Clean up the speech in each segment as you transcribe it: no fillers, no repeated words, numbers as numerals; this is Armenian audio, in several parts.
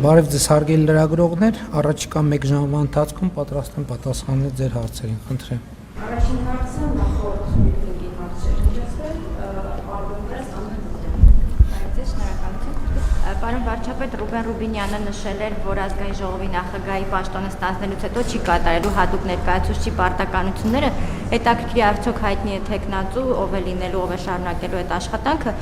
Բարև ձեզ հարգելի լրագրողներ, առաջիկա 1 ժամվա ընթացքում պատրաստ եմ պատասխանել ձեր հարցերին, խնդրեմ։ Առաջին հարցը նախորդ միթինգի հարցերն իրացվել, արվեստից Բարև շնորհակալություն։ Պարոն վարչապետ Ռուբեն Ռուբինյանը նշել էր, որ ազգային ժողովի նախագահի պաշտոնը ստանձնելուց հետո չի կատարելու հատուկ ներկայացուցչի պարտականությունները, հետաքրքիր արդյոք հայտնի է թեկնածու, ով է լինելու, ով է շարունակելու այդ աշխատանքը։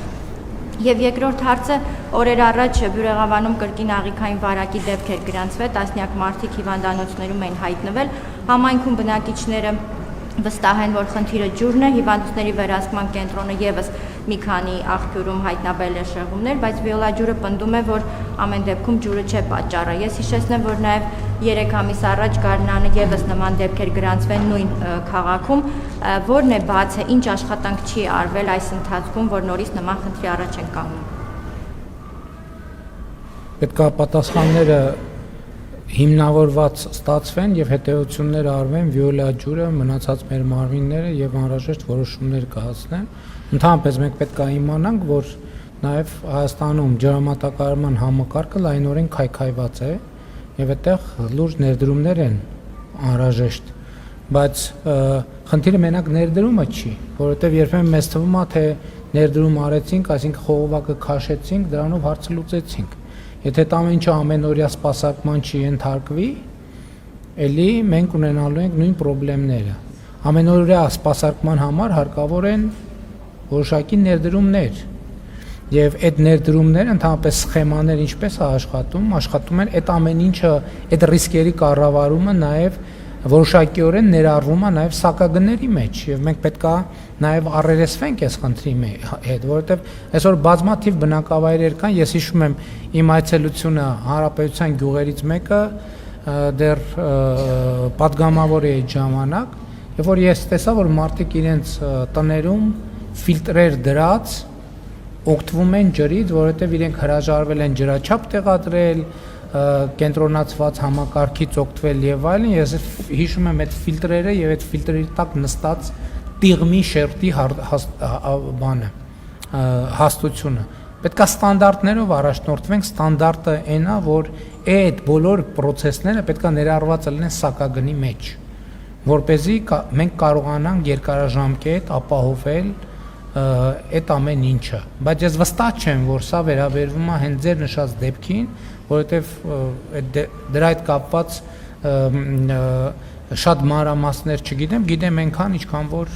Եվ երկրորդ հարցը օրեր առաջ Բյուրեղավանում կրկին աղիքային վարակի դեպքեր գրանցվել, տասնյակ մարդիկ հիվանդանոցներում էին հայտնվել, համայնքում բնակիչները վստահ են, որ խնդիրը ջուրն է, հիվանդությունների վերահսկման կենտրոնը եւս մի քանի աղբյուրում հայտնաբերել է շեղումներ, բայց Վիոլա ջուրը պնդում է, որ ամեն դեպքում ջուրը չէ պատճառը։ Ես հիշեցնեմ, որ նաեւ 3 ամիս առաջ Գարնանը եւս նման դեպքեր գրանցվել նույն քաղաքում, որն է բացը, ինչ աշխատանք չի արվել այս ընթացքում, որ նորից նման խնդրի առաջ են կանգնում։ Պետք է պատասխանները հիմնավորված ստացվեն եւ հետեւություններ արվեն Վիոլա ջուրը, մնացած մեր մարմինները եւ անհրաժեշտ որոշումներ կայացնեն։ Ընդհանրապես մենք պետք է իմանանք, որ նաեւ Հայաստանում ջրամատակարարման համակարգը լայնորեն քայքայված է եւ այդտեղ լուրջ ներդրումներ են անհրաժեշտ, բայց խնդիրը մենակ ներդրումը չի, որովհետեւ երբեմն մեզ թվում է, թե ներդրում արեցինք, այսինքն խողովակը քաշեցինք, դրանով հարցը լուծեցինք։ Եթե դա ամեն ինչը ամենօրյա սպասարկման չի ենթարկվի, ելի մենք ունենալու ենք նույն խնդիրները։ Ամենօրյա սպասարկման համար հարկավոր են որոշակի ներդրումներ։ Եվ այդ ներդրումները ընդհանրապես սխեմաներ ինչպես է աշխատում են այդ ամեն ինչը, այդ ռիսկերի կառավարումը նաև որոշակիորեն ներառվում է նաև սակագների մեջ եւ մենք պետք է նաև առերեսվենք այս խնդրի հետ, որովհետեւ այսօր բազմաթիվ բնակավայրեր կան, ես հիշում եմ իմ այցելությունը Հանրապետության գյուղերից մեկը դեռ պատգամավոր է այդ ժամանակ, եւ որ ես տեսա, որ մարդիկ իրենց տներում ֆիլտրեր դրած օգտվում են ջրից, որովհետեւ իրենք հրաժարվել են ջրաչափ տեղադրել, կենտրոնացված համակարգից օգտվել եւ այլն, ես հիշում եմ այդ ֆիլտրերը եւ այդ ֆիլտրերի տակ նստած տիղմի շերտի հաստությունը։ Պետք է ստանդարտներով առաջնորդվենք, ստանդարտը այն է, որ այդ բոլոր process-ները պետք է ներառված լինեն սակագնի մեջ, որպեսզի մենք կարողանանք երկարաժամկետ ապահովել այդ ամեն ինչը, բայց ես վստահ չեմ, որ սա վերաբերվում է հենց ձեր նշած դեպքին, որովհետև դրա հետ կապված շատ մանրամասներ չգիտեմ, գիտեմ այնքան, ինչքան որ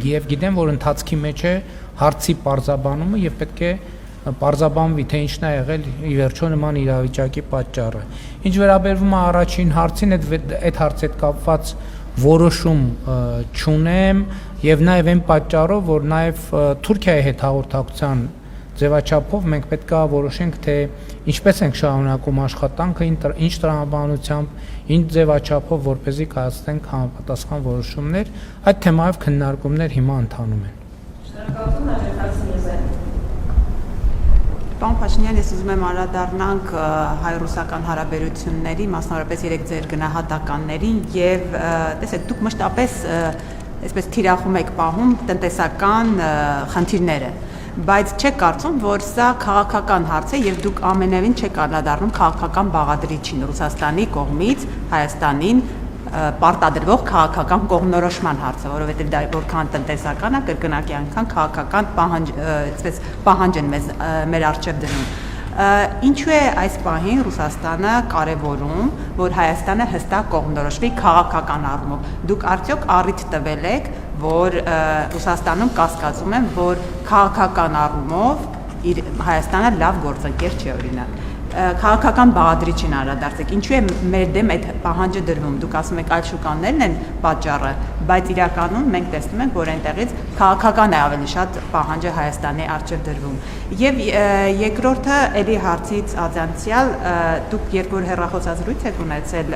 եւ գիտեմ, որ ընթացքի մեջ է հարցի պարզաբանումը եւ պետք է պարզաբանվի, թե ինչն է եղել ի վերջո նման իրավիճակի պատճառը։ Ինչ վերաբերվում է առաջին հարցին, այդ հարցի հետ կապված որոշում չունեմ եւ նաեւ այն պատճառով, որ նաեւ Թուրքիայի հետ հաղորդակցության ձևաչափով մենք պետք է որոշենք, թե ինչպես ենք շարունակում աշխատանքը, ինչ տրամաբանությամբ, ինչ ձևաչափով, որպեսզի կայացնենք համապատասխան որոշումներ, այդ թեմայով քննարկումներ հիմա ընթանում են։ Շնորհակալություն, Ալեքսանդր։ Պարոն Փաշինյան, ես ուզում եմ անդրադառնանք հայ-ռուսական հարաբերությունների, մասնավորապես երեք ձեր գնահատականներին եւ տեսեք, դուք մշտապես այսպես թիրախում եք պահում տնտեսական խնդիրները, բայց չեք կարծում, որ սա քաղաքական հարց է եւ դուք ամենևին չեք անդրադառնում քաղաքական բաղադրիչին Ռուսաստանի կողմից Հայաստանին պարտադրվող քաղաքական կողմնորոշման հարցը, որովհետև դա որքան տնտեսական է, կրկնակի անգամ քաղաքական պահանջ են մեր առջև դնում։ Ինչու է այս պահին Ռուսաստանը կարևորում, որ Հայաստանը հստակ կողմնորոշվի քաղաքական առումով։ Դուք արդյոք առիթ տվել եք, որ Ռուսաստանում կասկածում են, որ քաղաքական առումով Հայաստանը լավ գործընկեր չի, օրինակ։ Քաղաքական բաղադրիչին անդրադարձեք, ինչու է մեր դեմ այդ պահանջը դրվում, դուք ասում եք այլ շուկաներն են պատճառը, բայց իրականում մենք տեսնում ենք, որ այնտեղից քաղաքական է ավելի շատ պահանջը Հայաստանի առջև դրվում։ Եվ երկրորդը էլի հարցից ազանցյալ, դուք երբ որ հեռախոսազրույց եք ունեցել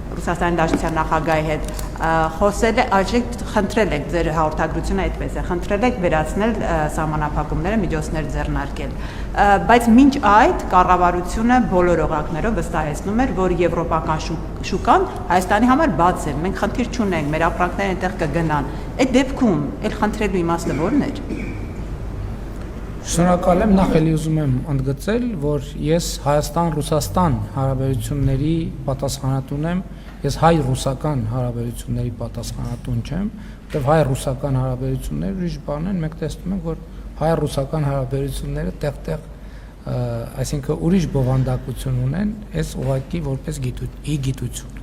Ռուսաստանի Դաշնության նախագահի հետ, խոսել խնդրել եք ձեր հաղորդագրությունը այդպես է, խնդրել եք վերացնել սահմանափակումները, միջոցներ ձեռնարկել, բայց մինչ այդ կառավարությունը բոլոր օղակներով վստահեցնում էր, որ եվրոպական շուկան Հայաստանի համար բաց է, մենք խնդիր չունենք, մեր ապրանքները այնտեղ կգնան։ Այդ դեպքում այլ խնդրելու իմաստը ո՞րն էր։ Շնորհակալ եմ, նախ էլի ուզում եմ ընդգծել, որ ես Հայաստան-Ռուսաստան հարաբերությունների պատասխանատուն եմ, ես հայ-ռուսական հարաբերությունների պատասխանատուն չեմ, որտեղ հայ-ռուսական հարաբերությունները ուրիշ բան են, մենք տեսնում ենք, որ հայ-ռուսական հարաբերությունները տեղ-տեղ, այսինքն ուրիշ բովանդակություն ունեն, այս ուղղակի որպես գիտություն։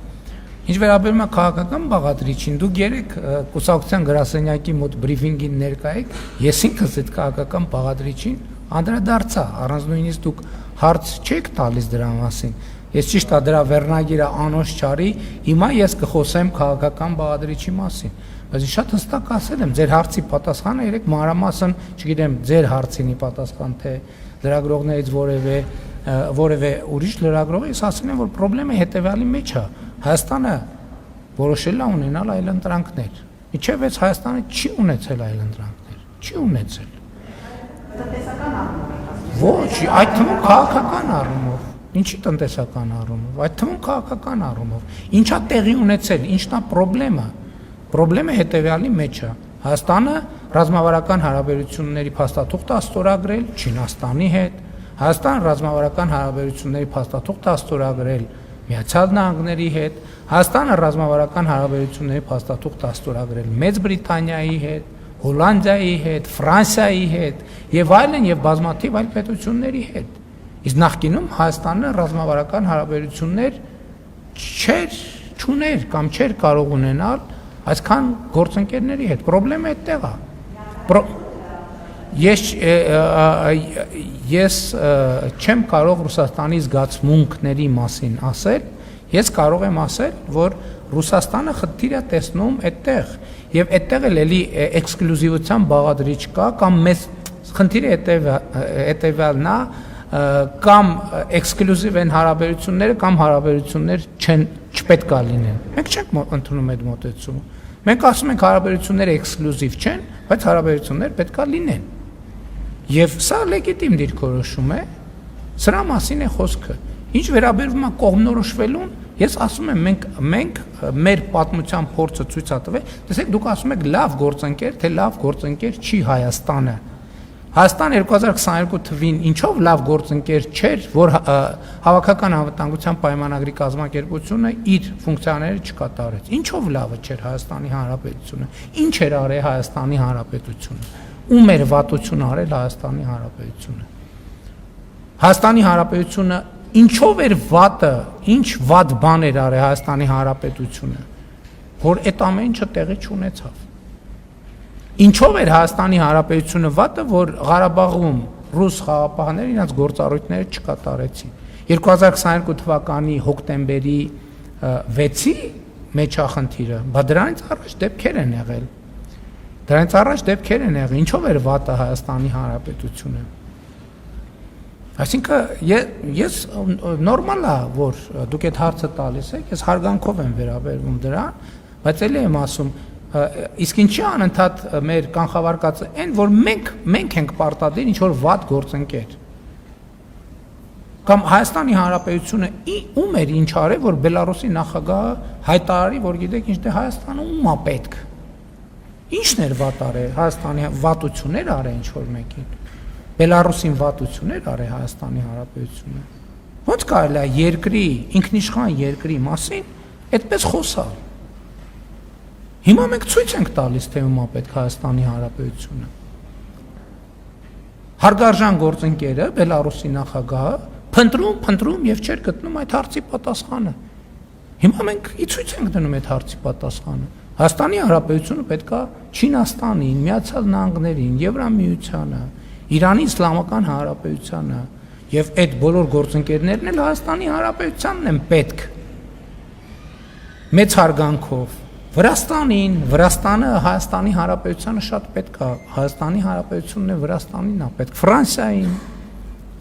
Ինչ վերաբերում է քաղաքական բաղադրիչին, դուք երեք կուսակցության գրասենյակի մոտ բրիֆինգին ներկա եք, ես ինքս այդ քաղաքական բաղադրիչին անդրադարձա, առանց նույնիսկ դուք հարց չեք տալիս դրա մասին։ Ես ճիշտ է դրա վերնագիրը անոնց չարի, հիմա ես կխոսեմ քաղաքական բաղադրիչի մասին։ Բայց շատ հստակ ասել եմ, ձեր հարցի պատասխանը երեք մանրամասն, չգիտեմ, ձեր հարցինի պատասխան թե լրագրողներից որևէ ուրիշ լրագրողի, ես ասել եմ, որ խնդրեմը հետևյալի մեջ է։ Հայաստանը որոշել է ունենալ այլընտրանքներ։ Մինչև այս Հայաստանը չի ունեցել այլընտրանքներ, չի ունեցել։ Տնտեսական առումով։ Ոչ, այդ թվում քաղաքական առումով։ Ինչի տնտեսական առումով, այդ թվում քաղաքական առումով։ Ինչա տեղի ունեցել, ինչն է խնդրեմը։ Խնդրեմը հետևյալի մեջ է։ Հայաստանը ռազմավարական հարաբերությունների փաստաթուղթ է ստորագրել Չինաստանի հետ։ Հայաստանը ռազմավարական հարաբերությունների փաստաթուղթ է ստորագրել Միացյալ Նահանգների հետ, Հայաստանը ռազմավարական հարաբերությունների փաստաթուղթ է ստորագրել Մեծ Բրիտանիայի հետ, Հոլանդիայի հետ, Ֆրանսիայի հետ եւ այլն եւ բազմաթիվ այլ պետությունների հետ։ Իսկ նախկինում Հայաստանը ռազմավարական հարաբերություններ չուներ կամ չէր կարող ունենալ այսքան գործընկերների հետ։ Խնդրեմը այդտեղ է։ Ես չեմ կարող Ռուսաստանի զգացմունքների մասին ասել, ես կարող եմ ասել, որ Ռուսաստանը խնդիր է տեսնում այդտեղ, եւ այդտեղ էլի էքսկլյուզիվության բաղադրիչ կա, կամ մեծ խնդիրը հետեւյալն է, կամ էքսկլյուզիվ են հարաբերությունները, կամ հարաբերություններ չպետք է լինեն։ Մենք չենք ընդունում այդ մոտեցումը։ Մենք ասում ենք հարաբերությունները էքսկլյուզիվ չեն, բայց հարաբերություններ պետք է լինեն։ Եվ սա լեգիտիմ դիրքորոշում է, սրա մասին է խոսքը։ Ինչ վերաբերվում է կողմնորոշվելուն, ես ասում եմ մենք մեր պատմության փորձը ցույց է տվել, տեսեք դուք ասում եք լավ գործընկեր, թե լավ գործընկեր չի Հայաստանը։ Հայաստան 2022 թվին ինչով լավ գործընկեր չէր, որ հավաքական անվտանգության պայմանագրի կազմակերպությունը իր ֆունկցիաները չկատարեց։ Ինչով լավը չէր Հայաստանի Հանրապետությունը։ Ինչ էր արել Հայաստանի Հանրապետությունը։ Ում էր վատություն արել Հայաստանի Հանրապետությունը։ Հայաստանի Հանրապետությունը ինչով էր վատը, ինչ վատ բան էր արել Հայաստանի Հանրապետությունը, որ այդ ամեն ինչը տեղի չունեցավ։ Ինչով էր Հայաստանի Հանրապետությունը վատը, որ Ղարաբաղում ռուս խաղապահները իրենց գործառույթները չկատարեցին։ 2022 թվականի հոկտեմբերի 6-ի մեջ է խնդիրը, բայց դրանից առաջ դեպքեր են եղել։ Ինչով էր վատը Հայաստանի Հանրապետությունը։ Այսինքն ես նորմալ է, որ դուք այդ հարցը տալիս եք, ես հարգանքով եմ վերաբերվում դրան, բայց էլի եմ ասում, իսկ ինչի անընդհատ մեր կանխավարկածը այն, որ մենք ենք պարտադիր ինչ որ վատ գործընկեր։ Կամ Հայաստանի Հանրապետությունը ում էր ինչ արել, որ Բելարուսի նախագահը հայտարարի, որ գիտեք ինչ, դե Հայաստանը ում է պետք։ Ինչն էր վատ արել Հայաստանի վատություններ արել ինչ որ մեկին։ Բելարուսին վատություններ արել Հայաստանի Հանրապետությունը։ Ոնց կարելի է երկրի, ինքնիշխան երկրի մասին այդպես խոսալ։ Հիմա մենք ցույց ենք տալիս, թե ում է պետք Հայաստանի Հանրապետությունը։ Հարգարժան գործընկերը Բելարուսի նախագահը փնտրում եւ չէր գտնում այդ հարցի պատասխանը։ Հիմա մենք ցույց ենք դնում այդ հարցի պատասխանը։ Հայաստանի Հանրապետությունը պետք է Չինաստանին, Միացյալ Նահանգներին, Եվրամիությանը, Իրանի Իսլամական Հանրապետությանը եւ այդ բոլոր գործընկերներն էլ Հայաստանի Հանրապետությանն են պետք։ Մեծ հարգանքով Վրաստանը Հայաստանի Հանրապետությանը շատ պետք է, Հայաստանի Հանրապետությունն է Վրաստանին է պետք, Ֆրանսիային,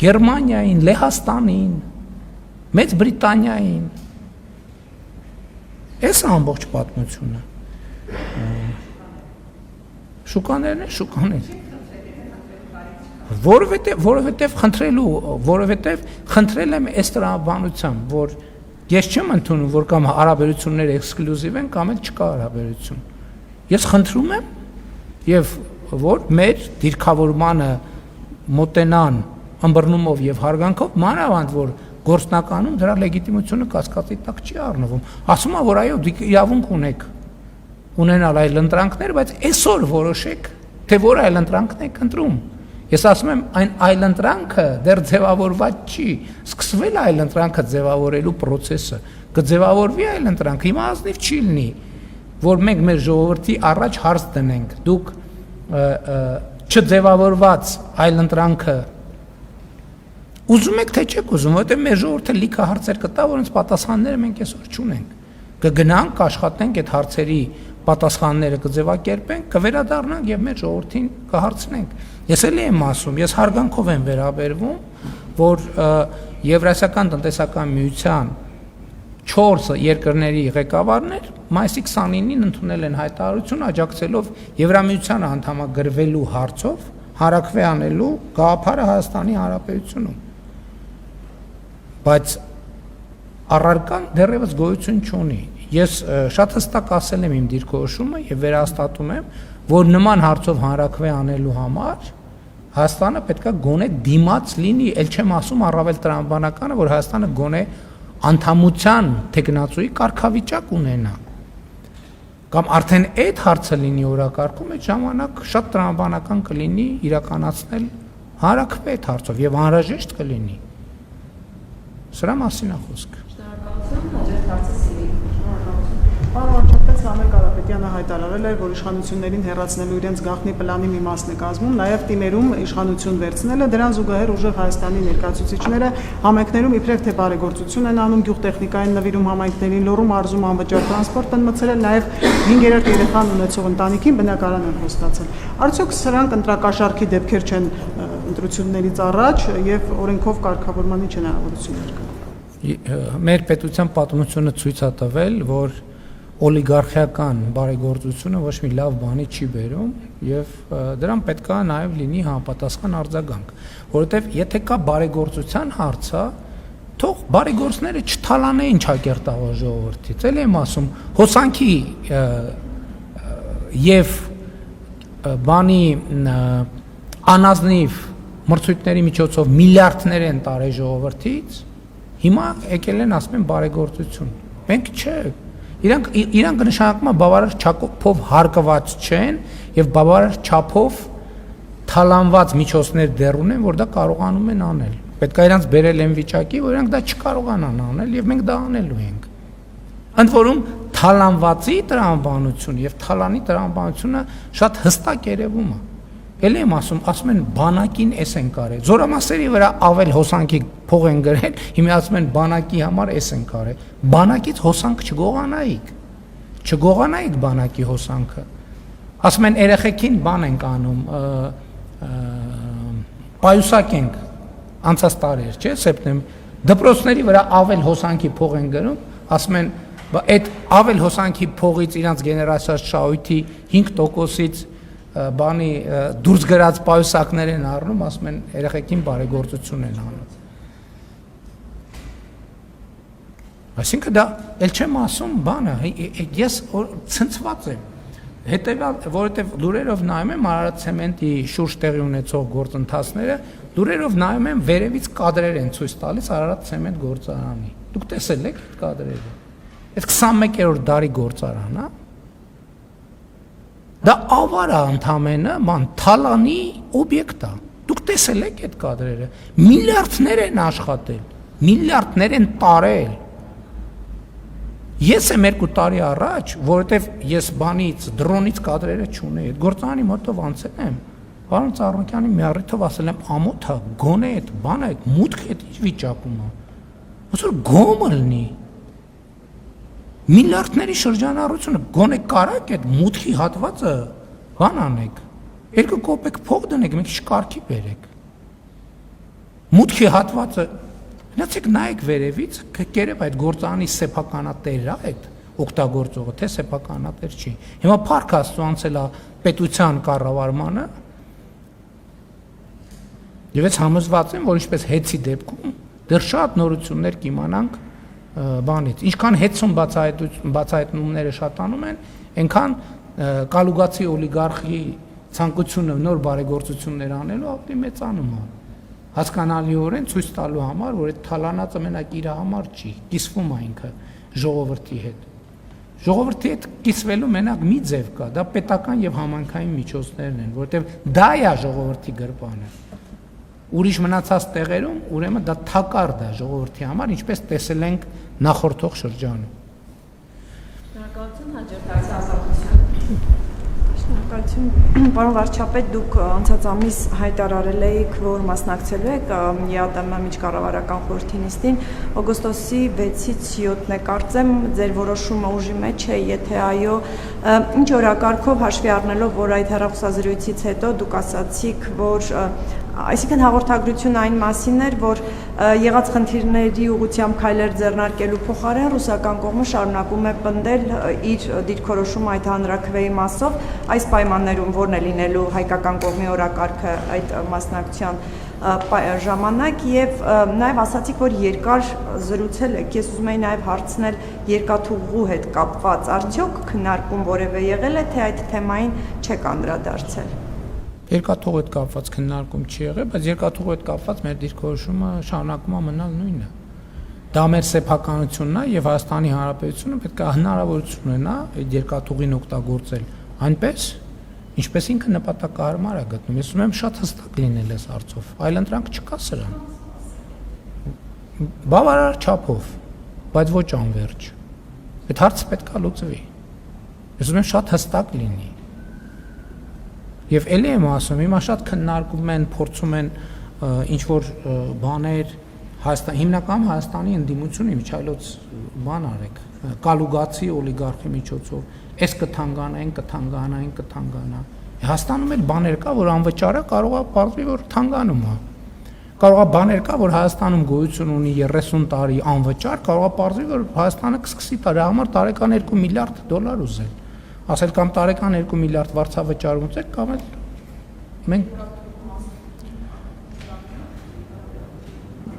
Գերմանիային, Լեհաստանին, Մեծ Բրիտանիային։ Այս է ամբողջ պատմությունը։ Շուկաներն են շուկաներ։ Որովհետև խնդրել եմ այս տրամաբանությամբ, որ ես չեմ ընդունում, որ կամ հարաբերությունները էքսկլյուզիվ են, կամ էլ չկա հարաբերություն։ Ես խնդրում եմ, եւ որ մեր դիրքավորմանը մոտենան ըմբռնումով եւ հարգանքով, մանավանդ որ գործնականում դրա լեգիտիմությունը կասկածի տակ չի առնվում։ Ասում է, որ այո, դուք իրավունք ունեք ունենալ այլ ընտրանքներ, բայց այսօր որոշեք, թե որ այլ ընտրանքն եք ընտրում։ Ես ասում եմ, այն այլ ընտրանքը դեռ ձևավորված չի, սկսվել այլ ընտրանքը ձևավորելու process-ը, կձևավորվի այլ ընտրանք, հիմա ազնիվ չի լինի, որ մենք մեր ժողովրդի առաջ հարց դնենք, դուք չձևավորված այլ ընտրանքը ուզում եք թե չեք ուզում, որովհետև մեր ժողովուրդը լիքը հարցեր կտա, որոնց պատասխանները մենք այսօր չունենք։ Կգնանք, կաշխատենք այդ հարցերի պատասխանները կձևակերպենք, կվերադառնանք եւ մեր ժողովրդին կհարցնենք։ Ես էլի եմ ասում, ես հարգանքով եմ վերաբերվում, որ Եվրասիական տնտեսական միության 4 երկրների ղեկավարներ մայիսի 29-ին ընդունել են հայտարարություն աջակցելով Եվրամիությանը անդամագրվելու հարցով հարակվե անելու գաղափարը Հայաստանի Հանրապետությունում։ Բայց առարկան դեռևս գոյություն չունի։ Ես շատ հստակ ասել եմ իմ դիրքորոշումը եւ վերահաստատում եմ, որ նման հարցով հանրակրվե անելու համար Հայաստանը պետքա գոնե դիմաց լինի, ել չեմ ասում առավել տրամաբանականը, որ Հայաստանը գոնե անդամության տեխնացուի կարգավիճակ ունենա։ Կամ արդեն այդ հարցը լինի օրակարգում, այդ ժամանակ շատ տրամաբանական կլինի իրականացնել հանրակրվե այդ հարցով եւ անհրաժեշտ կլինի։ Սրա մասին է խոսքը։ Շնորհակալություն, հաջորդ հարցը Սիրիկ։ Պարոն վարչապետ Սամվել Կարապետյանը հայտարարել էր, որ իշխանություններին հեռացնելու իրենց գաղտնի պլանի մի մասն է կազմում, նաև թիմերում իշխանություն վերցնելը, դրան զուգահեռ ուժեղ Հայաստանի ներկայացուցիչները համայնքներում իբրև թե բարեգործություն են անում, գյուղտեխնիկային նվիրում համայնքներին, լոռու մարզում անվճար տրանսպորտ են մտցրել, նաև 5-րդ երեխան ունեցող ընտանիքին բնակարան են հաստատել։ Արդյոք սրանք ընտրակաշառքի դեպքեր չեն ընտրություններից առաջ եւ օրենքով կարգավորման ինչ հնարավորություններ կան։ Մեր պետության պատմությունը ցույց է տվել, որ օլիգարխիական բարեգործությունը ոչ մի լավ բանի չի բերում եւ դրան պետքա նաեւ լինի համապատասխան արձագանք, որովհետեւ եթե կա բարեգործության հարցը, թող բարեգործները չթալանեին ճակերտավոր ժողովրդից, էլի եմ ասում, հոսանքի եւ բանի անազնիվ մրցույթների միջոցով միլիարդներ են տարել ժողովրդից, հիմա եկել են ասում են բարեգործություն։ Մենք չէ։ Իրանք նշանակում է բավարար չափով հարկված չեն եւ բավարար չափով թալանված միջոցներ դեռ ունեն, որ դա կարողանում են անել։ Պետք է իրանք բերել են վիճակի, որ իրանք դա չկարողանան անել եւ մենք դա անելու ենք։ Ընդ որում թալանվածի տրամաբանությունը եւ թալանի տրամաբանությունը շատ հստակ երևում է։ Էլի եմ ասում են բանակին էս են կարել։ Զորամասերի վրա ավել հոսանքի փող են գրել, հիմա ասում են բանակի համար էս են կարել։ Բանակից հոսանք չգողանայիք։ Չգողանայիք բանակի հոսանքը։ Ասում են երեխեքին բան ենք անում, պայուսակ ենք անցած տարի, չէ՞, սեպտեմբեր։ Դպրոցների վրա ավել հոսանքի փող են գրում, ասում են այդ ավել հոսանքի փողից իրանց գեներացիաց շահույթի 5%-ից բանի դուրս գրած պայուսակներ են առնում, ասում են երեխեքին բարեգործություն են անում։ Այսինքն դա ել չեմ ասում բանը, ես ցնցված եմ։ Հետևյալ, որովհետև լուրերով նայում եմ Արարատ ցեմենտի շուրջ տեղի ունեցող գործընթացները, լուրերով նայում եմ վերևից կադրեր են ցույց տալիս Արարատ ցեմենտ գործարանի։ Դուք տեսել եք այդ կադրերը։ Այդ 21-րդ դարի գործարան, հա։ Դա ավարա ընդամենը թալանի օբյեկտ է։ Դուք տեսել եք այդ կադրերը։ Միլիարդներ են աշխատել, միլիարդներ են տարել։ Ես եմ 2 տարի առաջ, որովհետև ես բանից, դրոնից կադրերը չունեի, այդ գործարանի մոտով անցել եմ, պարոն Ծառուկյանի մի առիթով ասել եմ, ամոթ է, գոնե այդ բանը, այդ մուտքը այդ ինչ վիճակում է։ Ոնց որ գոմը լինի։ Միլիարդների շրջանառությունը գոնե կարակ այդ մուտքի հատվածը բան անեք 2 կոպեկ փող դնեք մի քիչ կարգի բերեք մուտքի հատվածը նայեք նայեք վերևից կերև այդ գործարանի սեփականատերն է այդ օգտագործողը թե սեփականատեր չի հիմա փառք Աստծո անցել է պետության կառավարմանը եւ ես համոզված եմ որ ինչպես հեծի դեպքում դեռ շատ նորություններ կիմանանք բանից ինչքան հետցում բացահայտումները շատանում են այնքան կալուգացի օլիգարխի ցանկությունը նոր բարեգործություններ անելու ավելի մեծանում է։ Հասկանալիորեն ցույց տալու համար, որ այդ թալանածը մենակ իր համար չի, կիսվում է ինքը ժողովրդի հետ։ Ժողովրդի հետ կիսվելու մենակ մի ձև կա, դա պետական եւ համայնքային միջոցներն են, որովհետեւ դա է ժողովրդի գրպանը։ Ուրիշ մնացած տեղերում ուրեմն դա թակարդ է ժողովրդի համար, ինչպես տեսել ենք նախորդող շրջանում։ Շնորհակալություն, հաջորդ հարցը ազատություն։ Շնորհակալություն, պարոն վարչապետ, դուք անցած ամիս հայտարարել եք, որ մասնակցելու եք ԵԱՏՄ միջկառավարական խորհրդի նիստին, օգոստոսի 6-ից 7-ն է կարծեմ, ձեր որոշումը ուժի մեջ է, եթե այո, ինչ օրակարգով հաշվի առնելով, որ այդ հեռախոսազրույցից հետո դուք ասացիք, որ այսինքն հաղորդագրությունը այն մասին էր, որ եղած խնդիրների ուղղությամբ քայլեր ձեռնարկելու փոխարեն ռուսական կողմը շարունակում է պնդել իր դիրքորոշումը այդ հանրաքվեի մասով, այս պայմաններում որն է լինելու հայկական կողմի օրակարգը այդ մասնակցության ժամանակ եւ նաեւ ասացիք, որ երկար զրուցել եք, ես ուզում եի նաեւ հարցնել երկաթուղու հետ կապված, արդյոք քննարկում որևէ եղել է, թե այդ թեմային չեք անդրադարձել։ Երկաթուղու հետ կապված քննարկում չի եղել, բայց երկաթուղու հետ կապված մեր դիրքորոշումը շարունակում է մնալ նույնը։ Դա մեր սեփականությունն է եւ Հայաստանի Հանրապետությունը պետք է հնարավորություն ունենա այդ երկաթուղին օգտագործել այնպես, ինչպես ինքը նպատակահարմար է գտնում։ Ես ուզում եմ շատ հստակ լինել այս հարցով, այլ ընտրանք չկա սրան։ Բավարար չափով, բայց ոչ անվերջ։ Այդ հարցը պետք է լուծվի։ Ես ուզում եմ շատ հստակ լինի։ Եվ ելի եմ ասում, հիմա շատ քննարկում են, փորձում են ինչ-որ բաներ, հիմնական Հայաստանի ընդդիմությունը միջայլոց բան արեք, կալուգացի օլիգարխի միջոցով, այս կթանկանա։ Հայաստանում էլ բաներ կա, որ անվճարը կարող է պարզվի, որ թանգանում է։ Կարող է բաներ կա, որ Հայաստանում գոյություն ունի 30 տարի անվճար, կարող է պարզվի, որ Հայաստանը կսկսի դրա համար տարեկան $2 միլիարդ ուզել։ Ասել կամ տարեկան 2 միլիարդ վարձավճար ունեցեք, կամ էլ մենք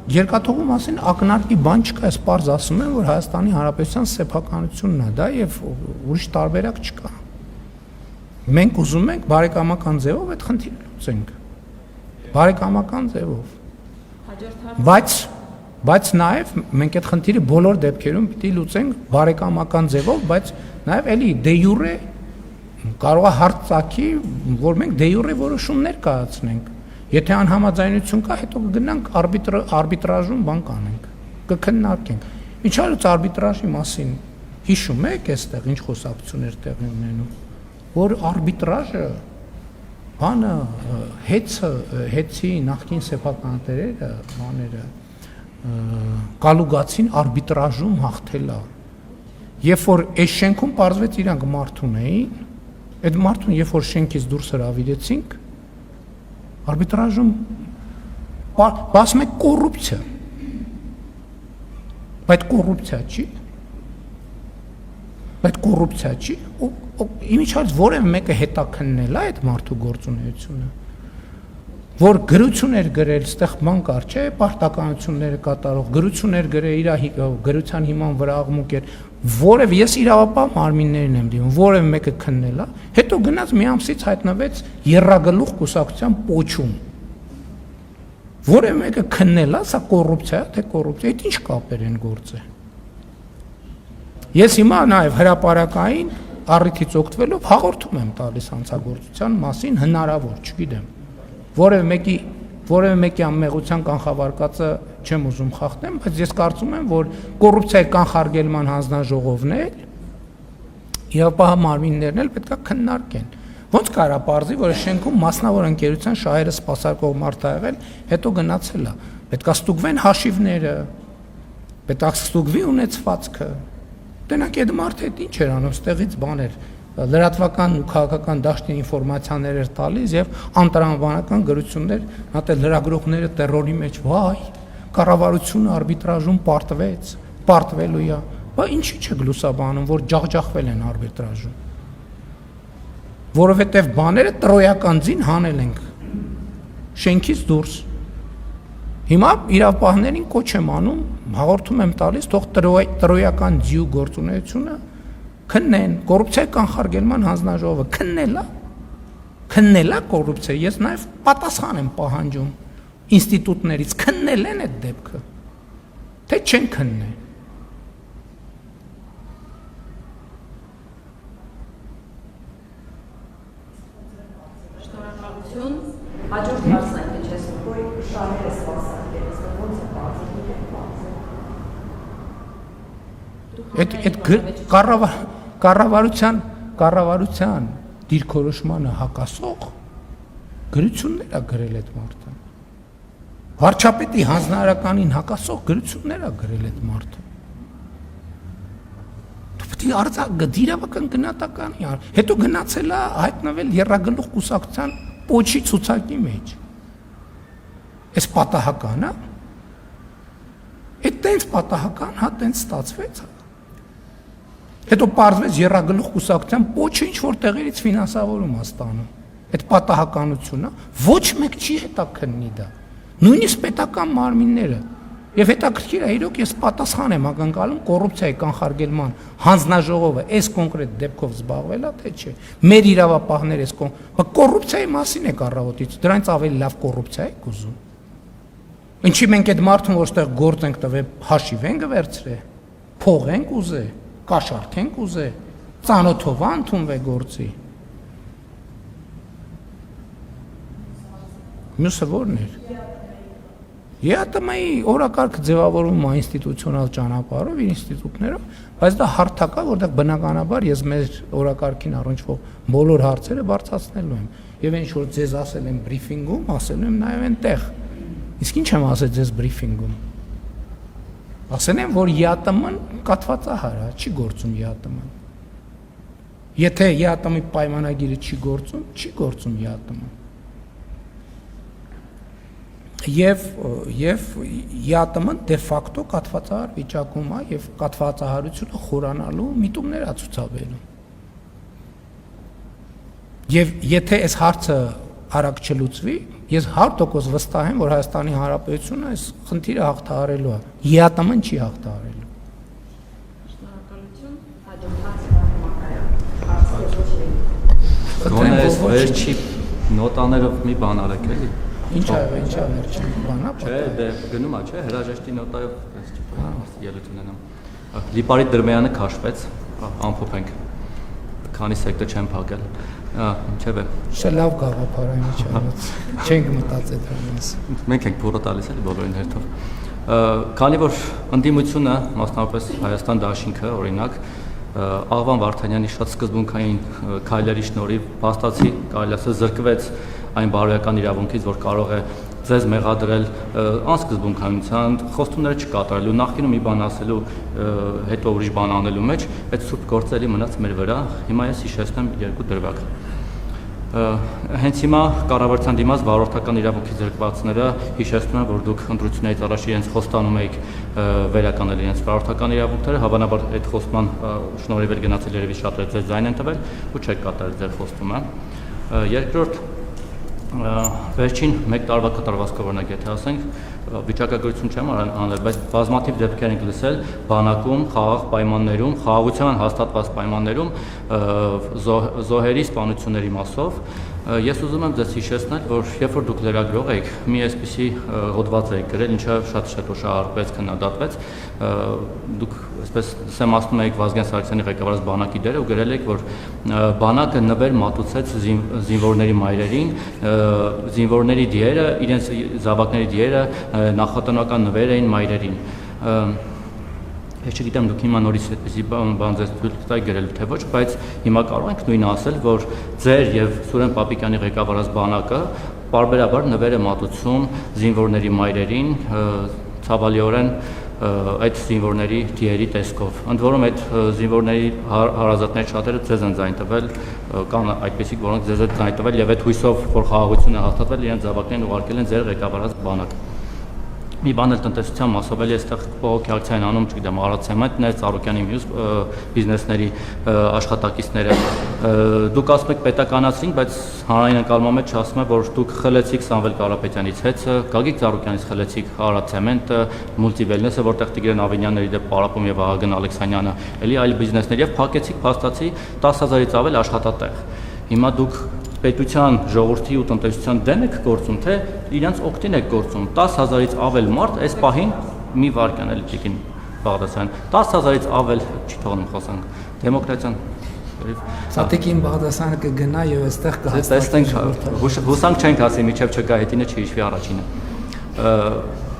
երկաթուղու մասին ակնարկի բան չկա, ես պարզ ասում եմ, որ Հայաստանի Հանրապետության սեփականությունն է դա եւ ուրիշ տարբերակ չկա։ Մենք ուզում ենք բարեկամական ձևով այդ խնդիրը լուծենք։ Բարեկամական ձևով։ Բայց նաեւ մենք այդ խնդիրը բոլոր դեպքերում պիտի լուծենք բարեկամական ձևով, բայց նաեւ էլի դե յուրե կարող է հարց ծագի, որ մենք դե յուրե որոշումներ կայացնենք։ Եթե անհամաձայնություն կա, հետո կգնանք արբիտրաժում բան կանենք, կքննարկենք։ Ինչ արած արբիտրաժի մասին հիշում եք այստեղ ինչ խոսակցություններ տեղի ունենում, որ արբիտրաժը բանը հեծի նախկին սեփականատերերը, բաները կալուգացին արբիտրաժում հաղթել է։ Երբ որ այս շենքում պարզվեց իրանք մարդուն էին, այդ մարդուն երբ որ շենքից դուրս հրավիրեցինք, արբիտրաժում ասում եք կոռուպցիա, բայց կոռուպցիա չի, իմիջիայլոց որևէ մեկը հետաքննել է այդ մարդու գործունեությունը, որ գրություն էր գրել, ստեղ բան կար, չէ, պարտականությունները կատարող, գրություն էր գրել, իր գրության հիման վրա աղմուկ էր, որևէ ես իրավապահ մարմիններին եմ դիմում, որևէ մեկը քննել է, հետո գնաց մի ամսից հայտնվեց եռագլուխ կուսակցության պոչում։ Որևէ մեկը քննել է, սա կոռուպցիա է, թե կոռուպցիա, այդ ինչ կապեր են գործը։ Ես հիմա նաև հրապարակային առիթից օգտվելով հաղորդում եմ տալիս հանցագործության մասին հնարավոր, չգիտեմ։ Որևէ մեկի անմեղության կանխավարկածը չեմ ուզում խախտեմ, բայց ես կարծում եմ, որ կոռուպցիայի կանխարգելման հանձնաժողովն էլ իրավապահ մարմիններն էլ պետք է քննարկեն։ Ոնց կարա պարզի, որ շենքում մասնավոր ընկերության շահերը սպասարկող մարդ ա եղել, հետո գնացել է։ Պետք է ստուգվեն հաշիվները, պետք է ստուգվի ունեցվածքը։ Տենակ այդ մարդը ինչ էր անում, ստեղից բաներ լրատվական ու քաղաքական դաշտի ինֆորմացիաներ էր տալիս եւ անտրամաբանական գրություններ, հատ էլ լրագրողները terror-ի մեջ, վայ, կառավարությունը արբիտրաժում պարտվելու է։ Բա ինչի՞ չեք լուսաբանում, որ ջախջախվել են արբիտրաժում։ Որովհետեւ բաները տրոյական ձին հանել ենք շենքից դուրս։ Հիմա իրավապահներին կոչ եմ անում, հաղորդում եմ տալիս, թող տրոյական ձիու գործունեությունը քննեն, կոռուպցիայի կանխարգելման հանձնաժողովը քննել է կոռուպցիա, ես նաև պատասխան եմ պահանջում ինստիտուտներից քննել են այդ դեպքը, թե չեն քննել։ Շնորհակալություն։ Հաջորդ հարցն է, թե չես որ շահերը սպասարկել, ոնց է բարձր։ Կառավարության դիրքորոշմանը հակասող գրություններ է գրել այդ մարդը։ Վարչապետի հանձնարարականին հակասող գրություններ է գրել այդ մարդը։ Դու պետք է արձակ իրավական գնահատականի, հետո գնացել է հայտնվել Եռագլուխ կուսակցության պոչի ցուցակի մեջ։ Այս պատահական է։ Այդ տենց պատահական, հա տենց ստացվեց։ Հետո պարզվեց Եռագլուխ կուսակցության պոչը ինչ որ տեղերից ֆինանսավորում է ստանում։ Այդ պատահականությունը ոչ մեկ չի հետաքննի դա։ Նույնիսկ պետական մարմինները եւ հետաքրքիր է իրոք ես պատասխան եմ ակնկալում կոռուպցիայի կանխարգելման հանձնաժողովը այս կոնկրետ դեպքով զբաղվել է թե չէ։ Մեր իրավապահները այս կոռուպցիայի մասին է կառավարությունից, դրանից ավելի լավ կոռուպցիա է ուզում։ Ինչի մենք այդ մարդուն որտեղ գործ ենք տվել հաշիվ ենք վերցրել, փող ենք ուզել, կաշառք ենք ուզել, ծանոթով ընդունվել գործի։ Մյուսը ո՞րն էր։ ԵԱՏՄ-ի օրակարգը ձևավորվում է ինստիտուցիոնալ ճանապարհով, ինստիտուտներով, բայց դա հարթակ է, որտեղ բնականաբար ես մեր օրակարգին առնչվող բոլոր հարցերը բարձրացնելու եմ։ Եվ ինչ որ ձեզ ասել եմ բրիֆինգում, ասելու եմ նաև այնտեղ։ Իսկ ինչ եմ ասել ձեզ բրիֆինգում։ Ասել եմ, որ ԵԱՏՄ-ն կաթվածահար է, չի գործում ԵԱՏՄ-ն։ Եթե ԵԱՏՄ-ի պայմանագիրը չի գործում, չի գործում ԵԱՏՄ-ն։ Եվ ԵԱՏՄ-ն դե ֆակտո կաթվածահար վիճակում է եւ կաթվածահարությունը խորանալու միտումներ է ցուցաբերում։ Եւ եթե այս հարցը արագ չլուծվի, ես 100% վստահ եմ, որ Հայաստանի Հանրապետությունը այս խնդիրը հաղթահարելու է։ ԵԱՏՄ-ն չի հաղթահարելու։ Շնորհակալություն։ Հաջորդ հարցը Գոնե վերջի նոտաներով մի բան արեք էլի։ Ինչ ա վերջին բանա։ Չէ, դե գնում է, չէ, հրաժեշտի նոտայով ես ելույթ ունենամ։ Լիպարիտ Դրմեյանը քաշվեց, ամփոփենք։ Քանի սեկտը չեն փակել։ Ինչև է։ Շա լավ գաղափար է միջավայր։ Չենք մտածել դրանից։ Մենք ենք փորը տալիս էլի բոլորին հերթով։ Քանի որ ընդդիմությունը, մասնավորապես Հայաստան Դաշինքը, օրինակ, Աղվան Վարդանյանի շատ սկզբունքային քայլերի շնորհիվ փաստացի կարելի ասել զրկվեց այն բարոյական իրավունքից, որ կարող է ձեզ մեղադրել անսկզբունքայնության, խոստումները չկատարելու, նախկինում մի բան ասելու, հետո ուրիշ բան անելու մեջ, այդ սուրբ գործերի մնաց մեր վրա։ Հիմա ես հիշեցնեմ երկու դրվագ։ Հենց հիմա կառավարության դիմաց վարորդական իրավունքի զրկվածները հիշեցնում են, որ դուք ընտրություններից առաջ իրենց խոստանում եք վերականգնել իրենց վարորդական իրավունքները, հավանաբար այդ խոստման շնորհիվ էլ գնացել երևի շատերը ձեզ ձայն են տվել ու չեք կատարել ձեր խոստումը։ Երկրորդ վերջին 1 տարվա կատարվածքով օրինակ եթե ասենք վիճակագրություն չեմ անել, բայց բազմաթիվ դեպքեր ենք լսել բանակում, խաղաղ պայմաններում, խաղաղության հաստատված պայմաններում զոհերի սպանությունների մասով։ Ես ուզում եմ ձեզ հիշեցնել, որ երբ որ դուք լրագրող եք, մի այսպիսի հոդված եք գրել, ինչը շատ շոշափեց, քննադատվեց, դուք այսպես սեմացնում եք Վազգեն Սարգսյանի ղեկավարած բանակի դերը ու գրել եք, որ բանակը նվեր մատուցեց զինվորների մայրերին, զինվորների դիերը, իրենց զավակների դիերը նախատնական նվեր էին մայրերին։ Ես չգիտեմ դուք հիմա նորից այդպեսի բան ձեզ թույլ տայ գրել թե ոչ, բայց հիմա կարող ենք նույնը ասել, որ ձեր եւ Սուրեն Պապիկյանի ղեկավարած բանակը պարբերաբար նվեր է մատուցում զինվորների մայրերին, ցավալիորեն այդ զինվորների դիերի տեսքով։ Ընդ որում այդ զինվորների հարազատների շատերը ձեզ են ձայն տվել, կան այդպեսիք, որոնք ձեզ են ձայն տվել եւ այդ հույսով, որ խաղաղությունը հաստատվել, իրենց զավակներին ուղարկել են ձեր ղեկավարած բանակ։ Մի բան էլ տնտեսության մասով էլ այստեղ բողոքի ակցիան անում, չգիտեմ, Արարատսեմենտներ, Ծառուկյանի մյուս բիզնեսների աշխատակիցները։ Դուք ասում եք պետականացրինք, բայց հանրային ընկալման մեջ ասում եմ, որ դուք խլեցիք Սամվել Կարապետյանից հեծը, Գագիկ Ծառուկյանից խլեցիք Արարատսեմենտը, Մուլտիվելնեսը, որտեղ Տիգրան Ավինյանների դեպ պարապում եւ Ահագն Ալեքսանյանը, էլի այլ բիզնեսներ եւ փակեցիք փաստացի 10,000-ից ավել աշխատատեղ։ Հիմա դուք պետության, ժողովրդի ու տնտեսության դեմ եք գործում, թե իրենց օգտին եք գործում։ 10,000-ից ավել մարդ այս պահին մի վարքան էլի Տիկին Բաղդասարյան, 10,000-ից ավել չի թողնում խոսանք։ Դեմոկրատիան Սատիկին Բաղդասարյանը կգնա եւ այստեղ կհաստատենք, հուսանք չենք ասի, միջև չգա հետինը չհիշվի առաջինը։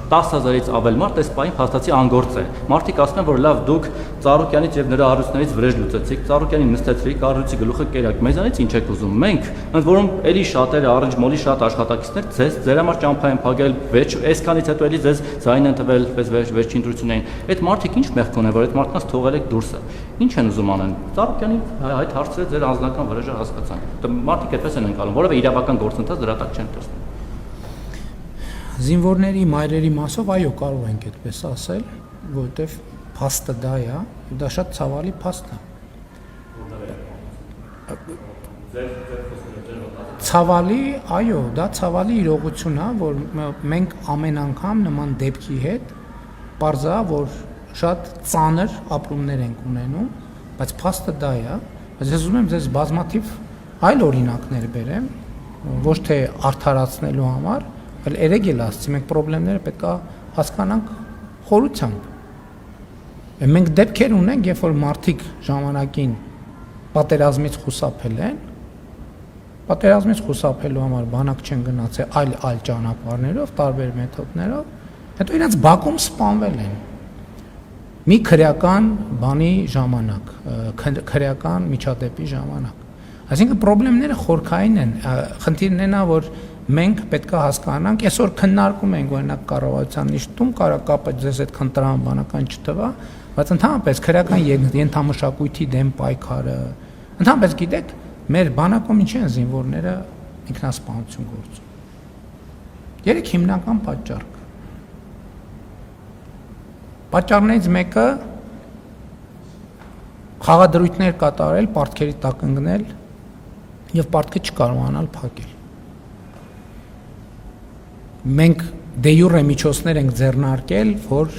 10,000-ից ավել մարդ այս պահին փաստացի անգործ է։ Մարդիկ ասում են, որ լավ դուք Ծառուկյանից եւ նրա հարուստներից վրեժ լուծեցիք, Ծառուկյանին նստեցրիք, կառույցի գլուխը կերակ, մեզանից ինչ եք ուզում։ Մենք, ընդ որում էլի շատերը առնջմոլի շատ աշխատակիցներ ձեր համար ճամփա են փակել, այսքանից հետո էլի ձեզ ձայն են տվել, վերջին ընտրություններին։ Այդ մարդիկ ինչ մեղք ունեն, որ այդ մարդկանց թողել եք դուրսը։ Ինչ են ուզում անեն։ Ծառուկյանի այդ հարցերը ձեր անձնական վրեժը հասկացանք։ Մարդիկ այդպես են անցալում, որովհետեւ իրավական գործընթաց դրա տակ չեն տեսնում։ Զինվորների մայրերի մասով այո կարող ենք այդպես ասել, որովհետև փաստը դա է, եւ դա շատ ցավալի փաստ է։ Ցավալի, այո, դա ցավալի իրողություն է, որ մենք ամեն անգամ նման դեպքի հետ պարզա, որ շատ ծանր ապրումներ ենք ունենում, բայց փաստը դա է, բայց ես ուզում եմ ձեզ բազմաթիվ այլ օրինակներ բերեմ, ոչ թե արդարացնելու համար, այլ երեք էլ ասացի, մենք խնդիրները պետք է հասկանանք խորությամբ։ Մենք դեպքեր ունենք, երբ որ մարդիկ ժամանակին պատերազմից խուսափել են, պատերազմից խուսափելու համար բանակ չեն գնացել այլ ճանապարհներով, տարբեր մեթոդներով, հետո իրենց բակում սպանվել են։ Մի քրեական բանի ժամանակ, քրեական միջադեպի ժամանակ։ Այսինքն խնդիրները խորքային են, խնդիրն է նա, որ մենք պետք է հասկանանք, այսօր քննարկում ենք օրինակ կառավարության նիստում, կարա կապը ձեզ այդքան տրամաբանական չթվա, բայց ընդհանրապես քրեական ենթամշակույթի դեմ պայքարը, ընդհանրապես գիտեք, մեր բանակում ինչ են զինվորները ինքնասպանություն գործում։ Երեք հիմնական պատճառ կա։ Պատճառներից մեկը խաղադրույթներ կատարել, պարտքերի տակ ընկնել եւ պարտքը չկարողանալ փակել։ Մենք դե յուրե միջոցներ ենք ձեռնարկել, որ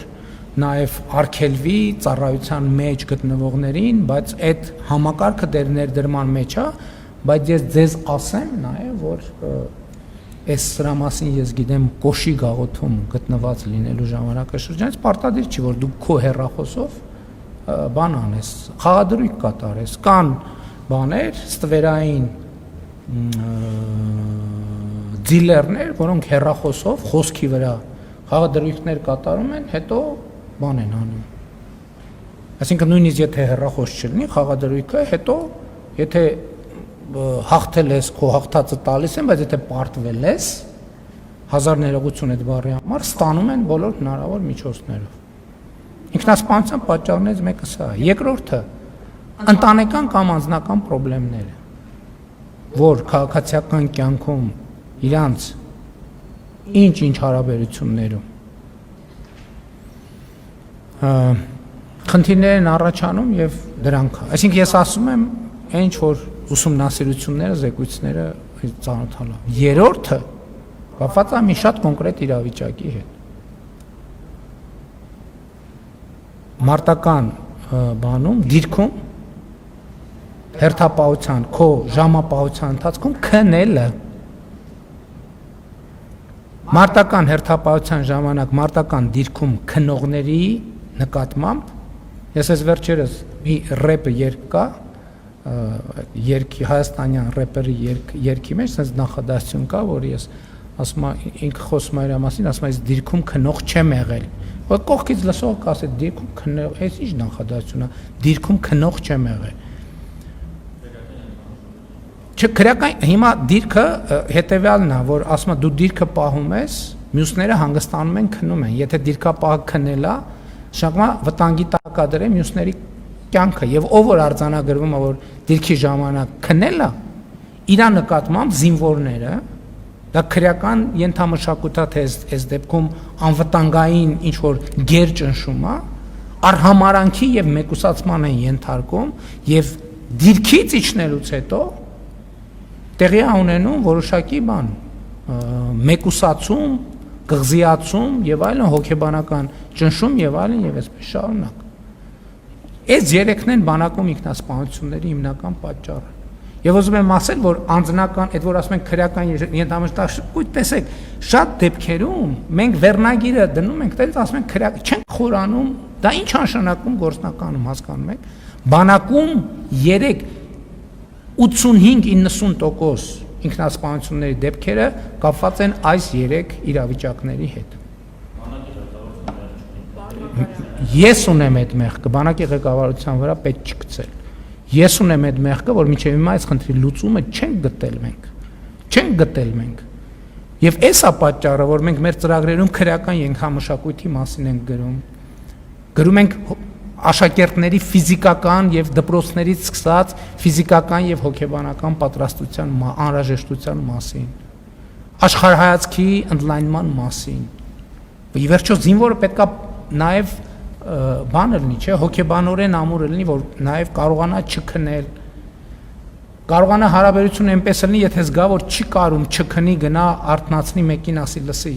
նաև արգելվի ծառայության մեջ գտնվողներին, բայց այդ համակարգը դեր ներդրման մեջ է, բայց ես ձեզ ասեմ նաև, որ այս սրա մասին ես գիտեմ Կոշի գաղութում գտնված լինելու ժամանակաշրջանից պարտադիր չի, որ դու քո հեռախոսով բան անես, խաղադրույք կատարես, կան բաներ, ստվերային դիլերներ, որոնք հեռախոսով խոսքի վրա խաղադրույքներ կատարում են, հետո բան են անում։ Այսինքն նույնիսկ եթե հեռախոս չլինի, խաղադրույքը հետո եթե հաղթել ես, քո հաղթածը տալիս են, բայց եթե պարտվել ես, հազար ներողություն այդ բառի համար, ստանում են բոլոր հնարավոր միջոցներով։ Ինքնասպանության պատճառներից մեկը սա է։ Երկրորդը ընտանեկան կամ անձնական խնդիրները, որ քաղաքացիական կյանքում իրանց ինչ հարաբերություններում խնդիրներ են առաջանում եւ դրանք, այսինքն ես ասում եմ, ինչ որ ուսումնասիրությունները, զեկույցները ծանոթալով։ Երրորդը կապված է մի շատ կոնկրետ իրավիճակի հետ։ Մարտական բանում, դիրքում հերթապահության, քո ժամապահության ընթացքում քնելը մարտական հերթապահության ժամանակ մարտական դիրքում քնողների նկատմամբ ես այս վերջերս մի ռեպը երգ կա երկի հայաստանյան ռեպերի երգի մեջ sense նախադասություն կա, որ ես ասում եմ ինքը խոսում է իր մասին, ասում եմ այս դիրքում քնող չեմ եղել։ Որ կողքից լսող կասի դիրքում քնող, այս ի՞նչ նախադասություն է, դիրքում քնող չեմ եղել։ Քրեական հիմա դիրքը հետեւյալն է, որ ասում եմ դու դիրքը պահում ես, մյուսները հանգստանում են քնում են։ Եթե դիրքապահը քնելա, շակմա վտանգի տակ է դրել մյուսների կյանքը եւ ով որ արձանագրվում է, որ դիրքի ժամանակ քնելա, իր նկատմամբ զինվորները դա քրեական ենթամշակույթ է, թե այս դեպքում անվտանգային ինչ որ գեր ճնշում է, արհամարանքի եւ մեկուսացման են ենթարկում եւ դիրքից իջնելուց հետո տեղի է ունենում որոշակի բան, մեկուսացում, կղզիացում եւ այլն, հոգեբանական ճնշում եւ այլն եւ այսպես շարունակ։ Այս երեքն են բանակում ինքնասպանությունների հիմնական պատճառը։ Եվ ուզում եմ ասել, որ անձնական, այդ որ ասում են քրեական ենթամշտաշփույթ, տեսեք, շատ դեպքերում մենք վերնագիրը դնում ենք, տենց ասում ենք քրեական, չենք խորանում, դա ինչ նշանակում գործնականում հասկանում եք։ Բանակում 85-90% ինքնասպանությունների դեպքերը կապված են այս 3 իրավիճակների հետ։ Ես ունեմ այդ մեղքը, բանակի ղեկավարության վրա պետք չգցել։ Ես ունեմ այդ մեղքը, որ մինչև հիմա այս խնդրի լուծումը չենք գտել մենք։ Եվ էսա պատճառը, որ մենք մեր ծրագրերում քրեական ենթամշակույթի մասին ենք գրում ենք աշակերտների ֆիզիկական եւ դպրոցներից սկսած ֆիզիկական եւ հոգեբանական պատրաստության անհրաժեշտության մասին, աշխարհայացքի ընդլայնման մասին։ Ի վերջո զինվորը պետքա նաեւ բանը լինի, չէ, հոգեբանորեն ամուր լինի, որ նաեւ կարողանա չքնել, կարողանա հարաբերություն այնպես լինի, եթե զգա, որ չի կարում չքնի, գնա արթնացնի մեկին, ասի լսի,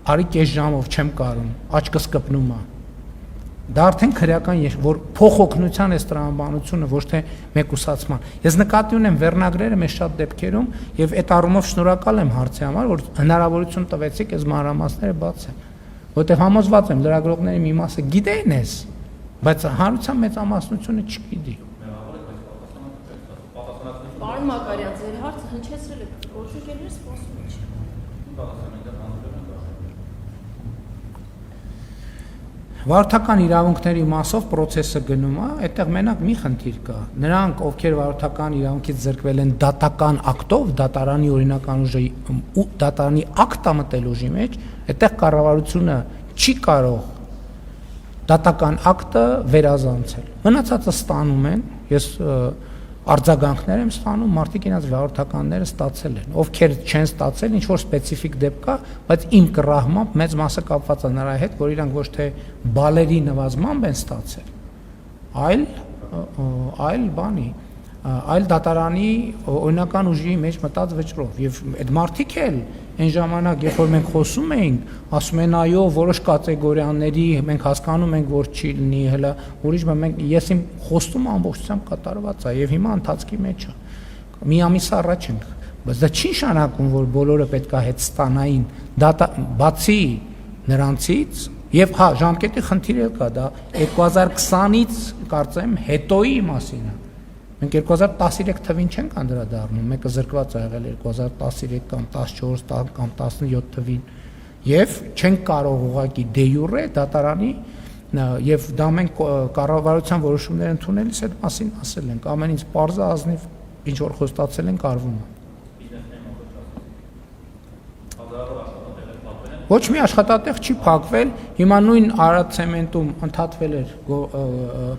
արի կես ժամով չեմ կարում, աչքս կպնում է։ Դա արդեն քրեական որ փոխօգնության է տրամաբանությունը, ոչ թե մեկուսացման։ Ես նկատի ունեմ վերնագրերը մեծ շատ դեպքերում եւ այդ առումով շնորհակալ եմ հարցի համար, որ հնարավորություն տվեցիք այս մանրամասները բացել, որտեղ համոզված եմ լրագրողների մի մասը գիտեն էս, բայց հանրության մեծամասնությունը չգիտի։ Պարոն Մակարյան, ձեր հարցը հնչեցրել եք, գործընկերները սպասում են։ Վարորդական իրավունքների մասով process-ը գնում է, այդտեղ մենակ մի խնդիր կա։ Նրանք, ովքեր վարորդական իրավունքից զրկվել են դատական ակտով, դատարանի օրինական ուժի դատարանի ակտ մտել ուժի մեջ, այդտեղ կառավարությունը չի կարող դատական ակտը վերազանցել։ Մնացածը ստանում են, ես արձագանքներ եմ ստանում, մարդիկ իրենց վարորդականները ստացել են, ովքեր չեն ստացել, ինչ որ սպეციფიկ դեպք կա, բայց իմ կռահմամբ մեծ մասը կապված է նրա հետ, որ իրանք ոչ թե բալերի նվազմամբ են ստացել, այլ բանի, այլ դատարանի օրինական ուժի մեջ մտած վճռով, եւ այդ մարդիկ էլ այն ժամանակ, երբ որ մենք խոսում էինք, ասում են այո, որոշ կատեգորիաների մենք հասկանում ենք, որ չի լինի, հələ ուրիշ մենք ես իմ խոստումը ամբողջությամբ կատարված է եւ հիմա ընթացքի մեջ է։ Մի ամիս առաջ ենք, բայց դա չի նշանակում, որ բոլորը պետքա հետ ստանային, բացի նրանցից եւ հա, ժամկետի խնդիրը կա, դա 2020-ից կարծեմ հետոյի մասին է։ Մենք 2013 թվին չենք անդրադառնում, մեկը զրկված է եղել 2013 կամ 14 կամ 17 թվին եւ չենք կարող ուղղակի դե յուրե դատարանի եւ դա մենք կառավարության որոշումներ ընդունելիս այդ մասին ասել ենք, ամեն ինչ պարզ է, ազնիվ ինչ որ խոստացել ենք արվում է։ Ոչ մի աշխատատեղ չի փակվել, հիմա նույն Արադ ցեմենտում ընդհատվել էր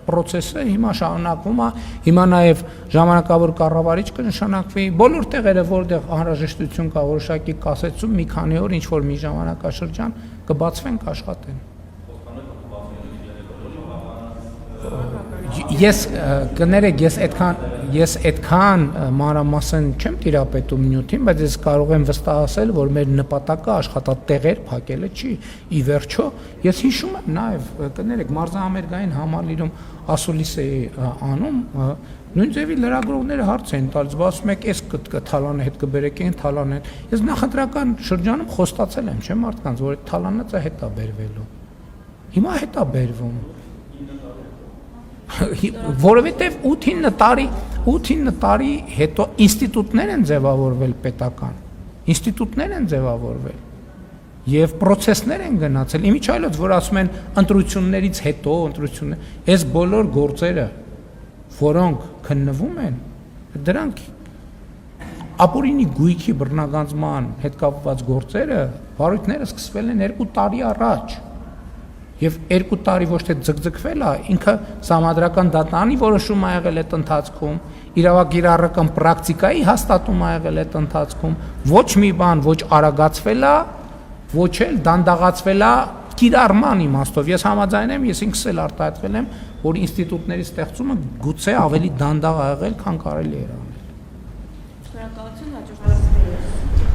process-ը, հիմա շարունակվում է, հիմա նաև ժամանակավոր կառավարիչ կնշանակվի, բոլոր տեղերը, որտեղ անհրաժեշտություն կա որոշակի կասեցում, մի քանի օր ինչ որ մի ժամանակաշրջան կբացվեն, կաշխատեն։ Ես կներեք, ես այդքան մանրամասն չեմ տիրապետում նյութին, բայց ես կարող եմ վստահ ասել, որ մեր նպատակը աշխատատեղեր փակելը չի։ Ի վերջո, ես հիշում եմ նաև, կներեք, մարզահամերգային համալիրում ասուլիս էի անում, նույն ձևի լրագրողները հարց են տալիս, ասում եք, էս թալանը հետ կբերեք, այն թալանն։ Ես նախընտրական շրջանում խոստացել եմ, չէ՞ մարդկանց, որ այդ թալանը հետ է բերվելու։ Հիմա հետ է բերվում։ Որովհետև 8-9 տարի հետո ինստիտուտներ են ձևավորվել պետական, ինստիտուտներ են ձևավորվել եւ process-ներ են գնացել, իմիջայլոց, որ ասում են ընտրություններից հետո, այս բոլոր գործերը, որոնք քննվում են, դրանք ապօրինի գույքի բռնագանձման հետ կապված գործերը, վարույթները սկսվել են 2 տարի առաջ։ Եվ 2 տարի ոչ թե ձգձգվել է, ինքը համադրական դատարանի որոշում ա եղել այդ ընթացքում, իրավագիտական պրակտիկայի հաստատում ա եղել այդ ընթացքում, ոչ մի բան ոչ արագացվել է, ոչ էլ դանդաղացվել է կիրառման իմաստով։ Ես համաձայն եմ, ես ինքս էլ արտահայտվել եմ, որ ինստիտուտների ստեղծումը գուցե ավելի դանդաղ ա եղել, քան կարելի էր անել։ Շնորհակալություն, հաջորդ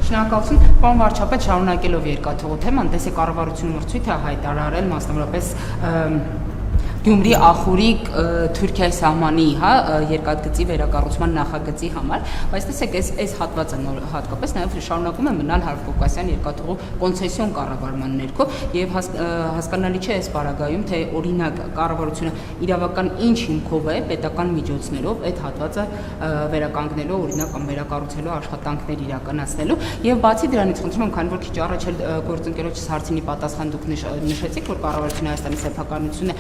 Շնորհակալություն, պարոն վարչապետ, շարունակելով երկաթուղու թեման, տեսեք կառավարությունը մրցույթ է հայտարարել մասնավորապես Գյումրի Ախուրիկ Թուրքիայի սահմանի, հա, երկաթգծի վերակառուցման նախագծի համար, բայց տեսեք, այս հատվածը հատկապես նաև շարունակում է մնալ Հարավկովկասյան երկաթուղու կոնցեսիոն կառավարման ներքո եւ հասկանալի չէ այս բaragայում, թե օրինակ կառավարությունը իրավական ինչ հիմքով է պետական միջոցներով այդ հատվածը վերականգնելու, օրինակ կամ վերակառուցելու աշխատանքներ իրականացնելու եւ բացի դրանից խնդրում եմ, քանի որ քիչ առաջ էլ գործընկերոջս հարցինի պատասխան դուք նշեցիք, որ կառավարությունը Հայաստանի սեփականությունը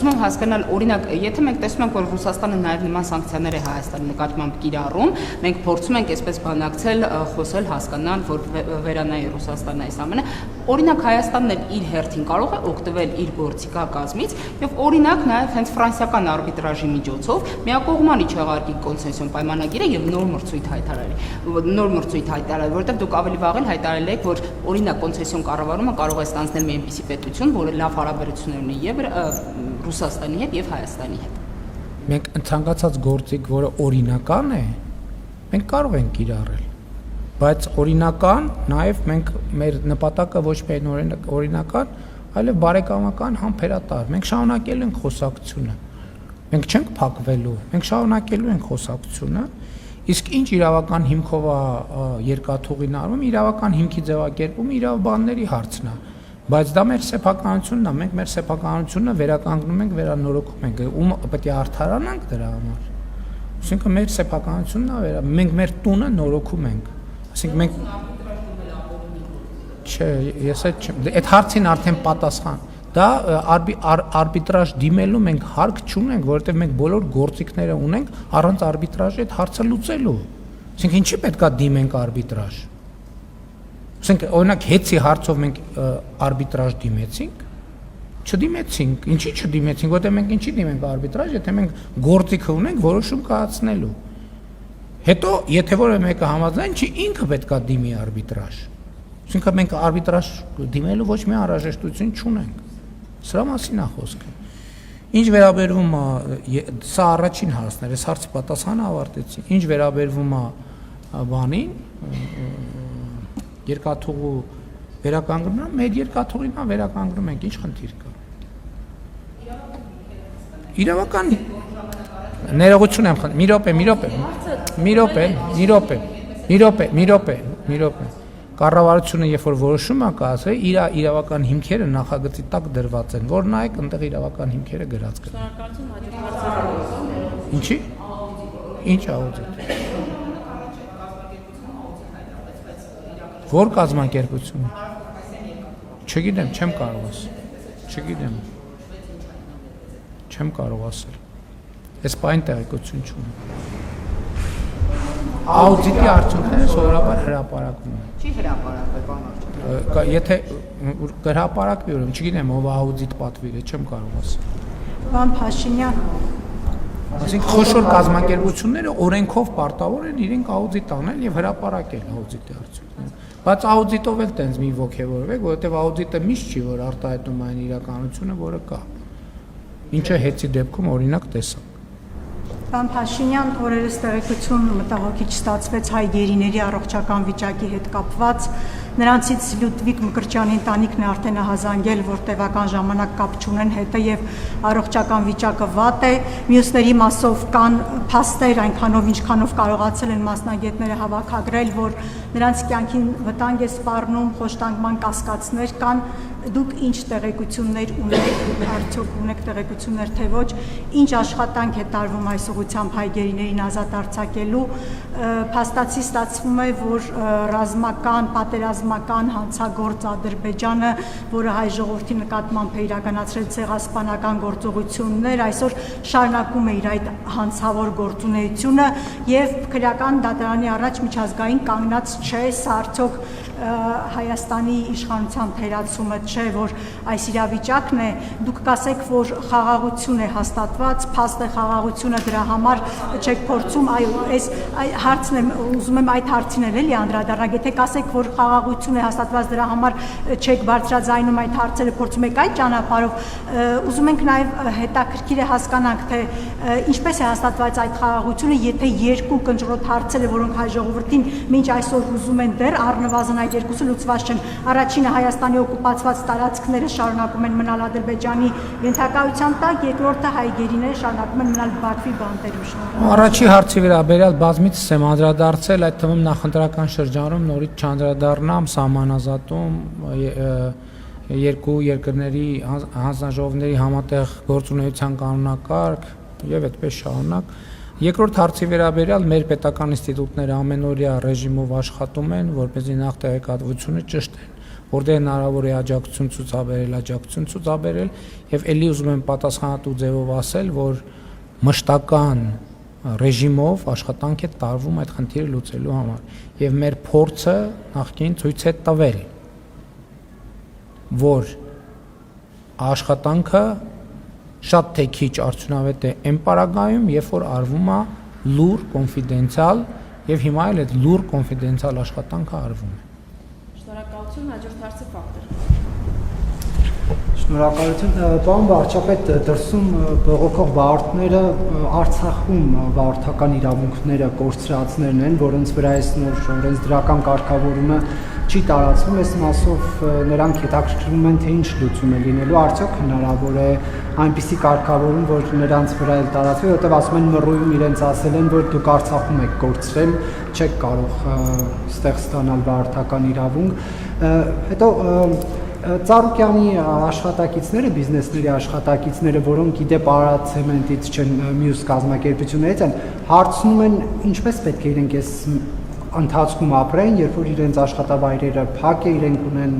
ուզում եմ հասկանալ, օրինակ, եթե մենք տեսնում ենք, որ Ռուսաստանը նաև նման սանկցիաներ է Հայաստանի նկատմամբ կիրառում, մենք փորձում ենք այսպես բանակցել, խոսել, հասկանալ, որ վերանայի Ռուսաստանը այս ամենը, օրինակ Հայաստանն էլ իր հերթին կարող է օգտվել իր գործիքակազմից եւ օրինակ նաև հենց ֆրանսիական արբիտրաժի միջոցով միակողմանի չեղարկի կոնցեսիոն պայմանագիրը եւ նոր մրցույթ հայտարարի, որտեղ դուք ավելի վաղ էլ հայտարարել եք, որ օրինակ կոնցեսիոն կառավարումը կարող է ստանձնել մի այնպիսի պետություն, որը լավ հարաբերություններ ունի եւ Ռուսաստանի հետ եւ Հայաստանի հետ։ Մենք ցանկացած գործիք, որը օրինական է, մենք կարող ենք կիրառել, բայց օրինական նաև մենք մեր նպատակը ոչ միայն օրինական, այլև բարեկամական համբերատար։ Մենք շարունակելու ենք խոսակցությունը։ Մենք չենք փակվելու, մենք շարունակելու ենք խոսակցությունը, իսկ ինչ իրավական հիմքով է երկաթուղին արվում, իրավական հիմքի ձևակերպումը իրավաբանների հարցն է։ Բայց դա մեր սեփականությունն է, մենք մեր սեփականությունը վերականգնում ենք, վերանորոգում ենք, ում պետք է արդարանանք դրա համար։ Այսինքն մեր սեփականությունն է, մենք մեր տունը նորոգում ենք։ Այսինքն մենք չէ, ես այդ հարցին արդեն պատասխան։ Դա արբիտրաժ դիմելու մենք հարկ չունենք, որովհետև մենք բոլոր գործիքները ունենք առանց արբիտրաժի այդ հարցը լուծելու։ Այսինքն ինչի պետքա դիմենք արբիտրաժ։ Ասենք օրինակ հեծի հարցով մենք արբիտրաժ դիմեցինք, չդիմեցինք, ինչի չդիմեցինք, որտեղ մենք ինչի դիմենք արբիտրաժ, եթե մենք գործիքը ունենք որոշում կայացնելու։ Հետո եթե որևէ մեկը համաձայն չի, ինքը պետքա դիմի արբիտրաժ։ Այսինքն մենք արբիտրաժ դիմելու ոչ մի անհրաժեշտություն չունենք։ Սրա մասին է խոսքը։ Ինչ վերաբերվում է սա առաջին հարցն էր, այս հարցի պատասխանը ավարտեցի։ Ինչ վերաբերվում է բանին, երկաթուղու վերականգնումը, մեր երկաթուղին է վերականգնում ենք, ինչ խնդիր կա։ Իրավական ներողություն եմ խնդրում, մի րոպե։ Կառավարությունը երբ որ որոշում է կայացրել, իր իրավական հիմքերը նախագծի տակ դրված են, որ նայեք այնտեղ իրավական հիմքերը գրած կան։ Ինչի՞։ Ինչ աուդիտ։ Որ կազմակերպություն։ Չգիտեմ, չեմ կարող ասել։ Չեմ կարող ասել։ Այս բան տեղեկություն չունեմ։ Աուդիտի արդյունքները սովորաբար հրապարակվում են։ Չի հրապարակվել, բան Եթե հրապարակվի, ուրեմն չգիտեմ, ով աուդիտ պատվիրը, չեմ կարող ասել։ Պարոն Փաշինյան, Այսինքն խոշոր կազմակերպությունները օրենքով պարտավոր են իրենք աուդիտ անել եւ հրապարակել աուդիտի արդյունքները։ Բայց աուդիտով էլ տենց մի ոգևորվեք, որովհետեւ աուդիտը միշտ չի, որ արտահայտում այն իրականությունը, որը կա։ Ինչը հեծի դեպքում օրինակ տեսա։ Պարոն Փաշինյան, օրերս տեղեկություն մտահոգիչ ստացվեց հայ գերիների առողջական վիճակի հետ կապված։ Նրանցից Լյուդվիգ Մկրտչյանի ընտանիքն է արդեն հազանգել, որ տևական ժամանակ կապ չունեն հետը եւ առողջական վիճակը վատ է։ Մյուսների մասով կան փաստեր, այնքանով ինչքանով կարողացել են մասնագետները հավաքագրել, որ նրանց կյանքին վտանգ է սպառնում, խոշտանգման կասկածներ կան։ Դուք ինչ տեղեկություններ ունեք, արդյոք ունեք տեղեկություններ, թե ոչ, ինչ աշխատանք է տարվում այս ուղղությամբ հայ գերիներին ազատ արձակելու։ Փաստացի ստացվում է, որ ռազմական, պատերազմական հանցագործ Ադրբեջանը, որը հայ ժողովրդի նկատմամբ է իրականացրել ցեղասպանական գործողություններ, այսօր շարունակում է իր այդ հանցավոր գործունեությունը եւ քրեական դատարանի առաջ միջազգային կանգնած չէ, սա արդյոք Հայաստանի իշխանության թերացումը չէ, որ այս իրավիճակն է, դուք կասեք, որ խաղաղություն է հաստատված, փաստ է խաղաղությունը, դրա համար չեք փորձում, այո, այս հարցն եմ, ուզում եմ այդ հարցին էլի անդրադառնալ, եթե կասեք, որ խաղաղություն է հաստատված, դրա համար չեք բարձրաձայնում այդ հարցերը, փորձում եք այդ ճանապարհով, ուզում ենք նաև հետաքրքիր է հասկանանք, թե ինչպես է հաստատված այդ խաղաղությունը, եթե երկու կնճռոտ հարցերը, որոնք հայ ժողովրդին մինչ այսօր հուզում են դեռ առնվազն այդ այդ երկուսը լուծված չեն։ Առաջինը Հայաստանի օկուպացված տարածքները շարունակում են մնալ Ադրբեջանի ենթակայության տակ, երկրորդը հայ գերիները շարունակում են մնալ Բաքվի բանտերում։ Առաջի հարցի վերաբերյալ բազմիցս եմ անդրադարձել, այդ թվում նախընտրական շրջանում նորից չանդրադառնամ սահմանազատում երկու երկրների հանձնաժողովների համատեղ գործունեության կանոնակարգ եւ այդպես շարունակ։ Երկրորդ հարցի վերաբերյալ մեր պետական ինստիտուտները ամենօրյա ռեժիմով աշխատում են, որպեսզի նախ տեղեկատվությունը ճշտեն, որտեղ հնարավոր է աջակցություն ցուցաբերել եւ ելի ուզում եմ պատասխանատու ձևով ասել, որ մշտական ռեժիմով աշխատանք է տարվում այդ խնդիրը լուծելու համար եւ մեր փորձը նախկին ցույց է տվել, որ աշխատանքը շատ թե քիչ արդյունավետ է այն պարագայում, երբ որ արվում է լուր կոնֆիդենցիալ եւ հիմա էլ այդ լուր կոնֆիդենցիալ աշխատանքը արվում է։ Շնորհակալություն, հաջորդ հարցը Ֆակտոր։ Շնորհակալություն, պարոն վարչապետ, դրսում բողոքող վարորդները Արցախում վարորդական իրավունքները կորցրածներն են, որոնց վրա այս նոր օրենսդրական կարգավորումը չի տարածվում, այս մասով նրանք հետաքրքրվում են, թե ինչ լուծում է լինելու, արդյոք հնարավոր է այնպիսի կարգավորում, որ նրանց վրա էլ տարածվի, որտեղ ասում են մռոյում իրենց ասել են, որ դուք Արցախում եք կորցրել, չեք կարող ստեղ ստանալ վարորդական իրավունք, հետո Ծառուկյանի աշխատակիցները, բիզնեսների աշխատակիցները, որոնք իդեպ Արարատցեմենտից չեն, մյուս կազմակերպություններից են, հարցնում են ինչպես պետք է իրենք այս ընթացքում ապրեն, երբ որ իրենց աշխատավայրերը փակ է, իրենք ունեն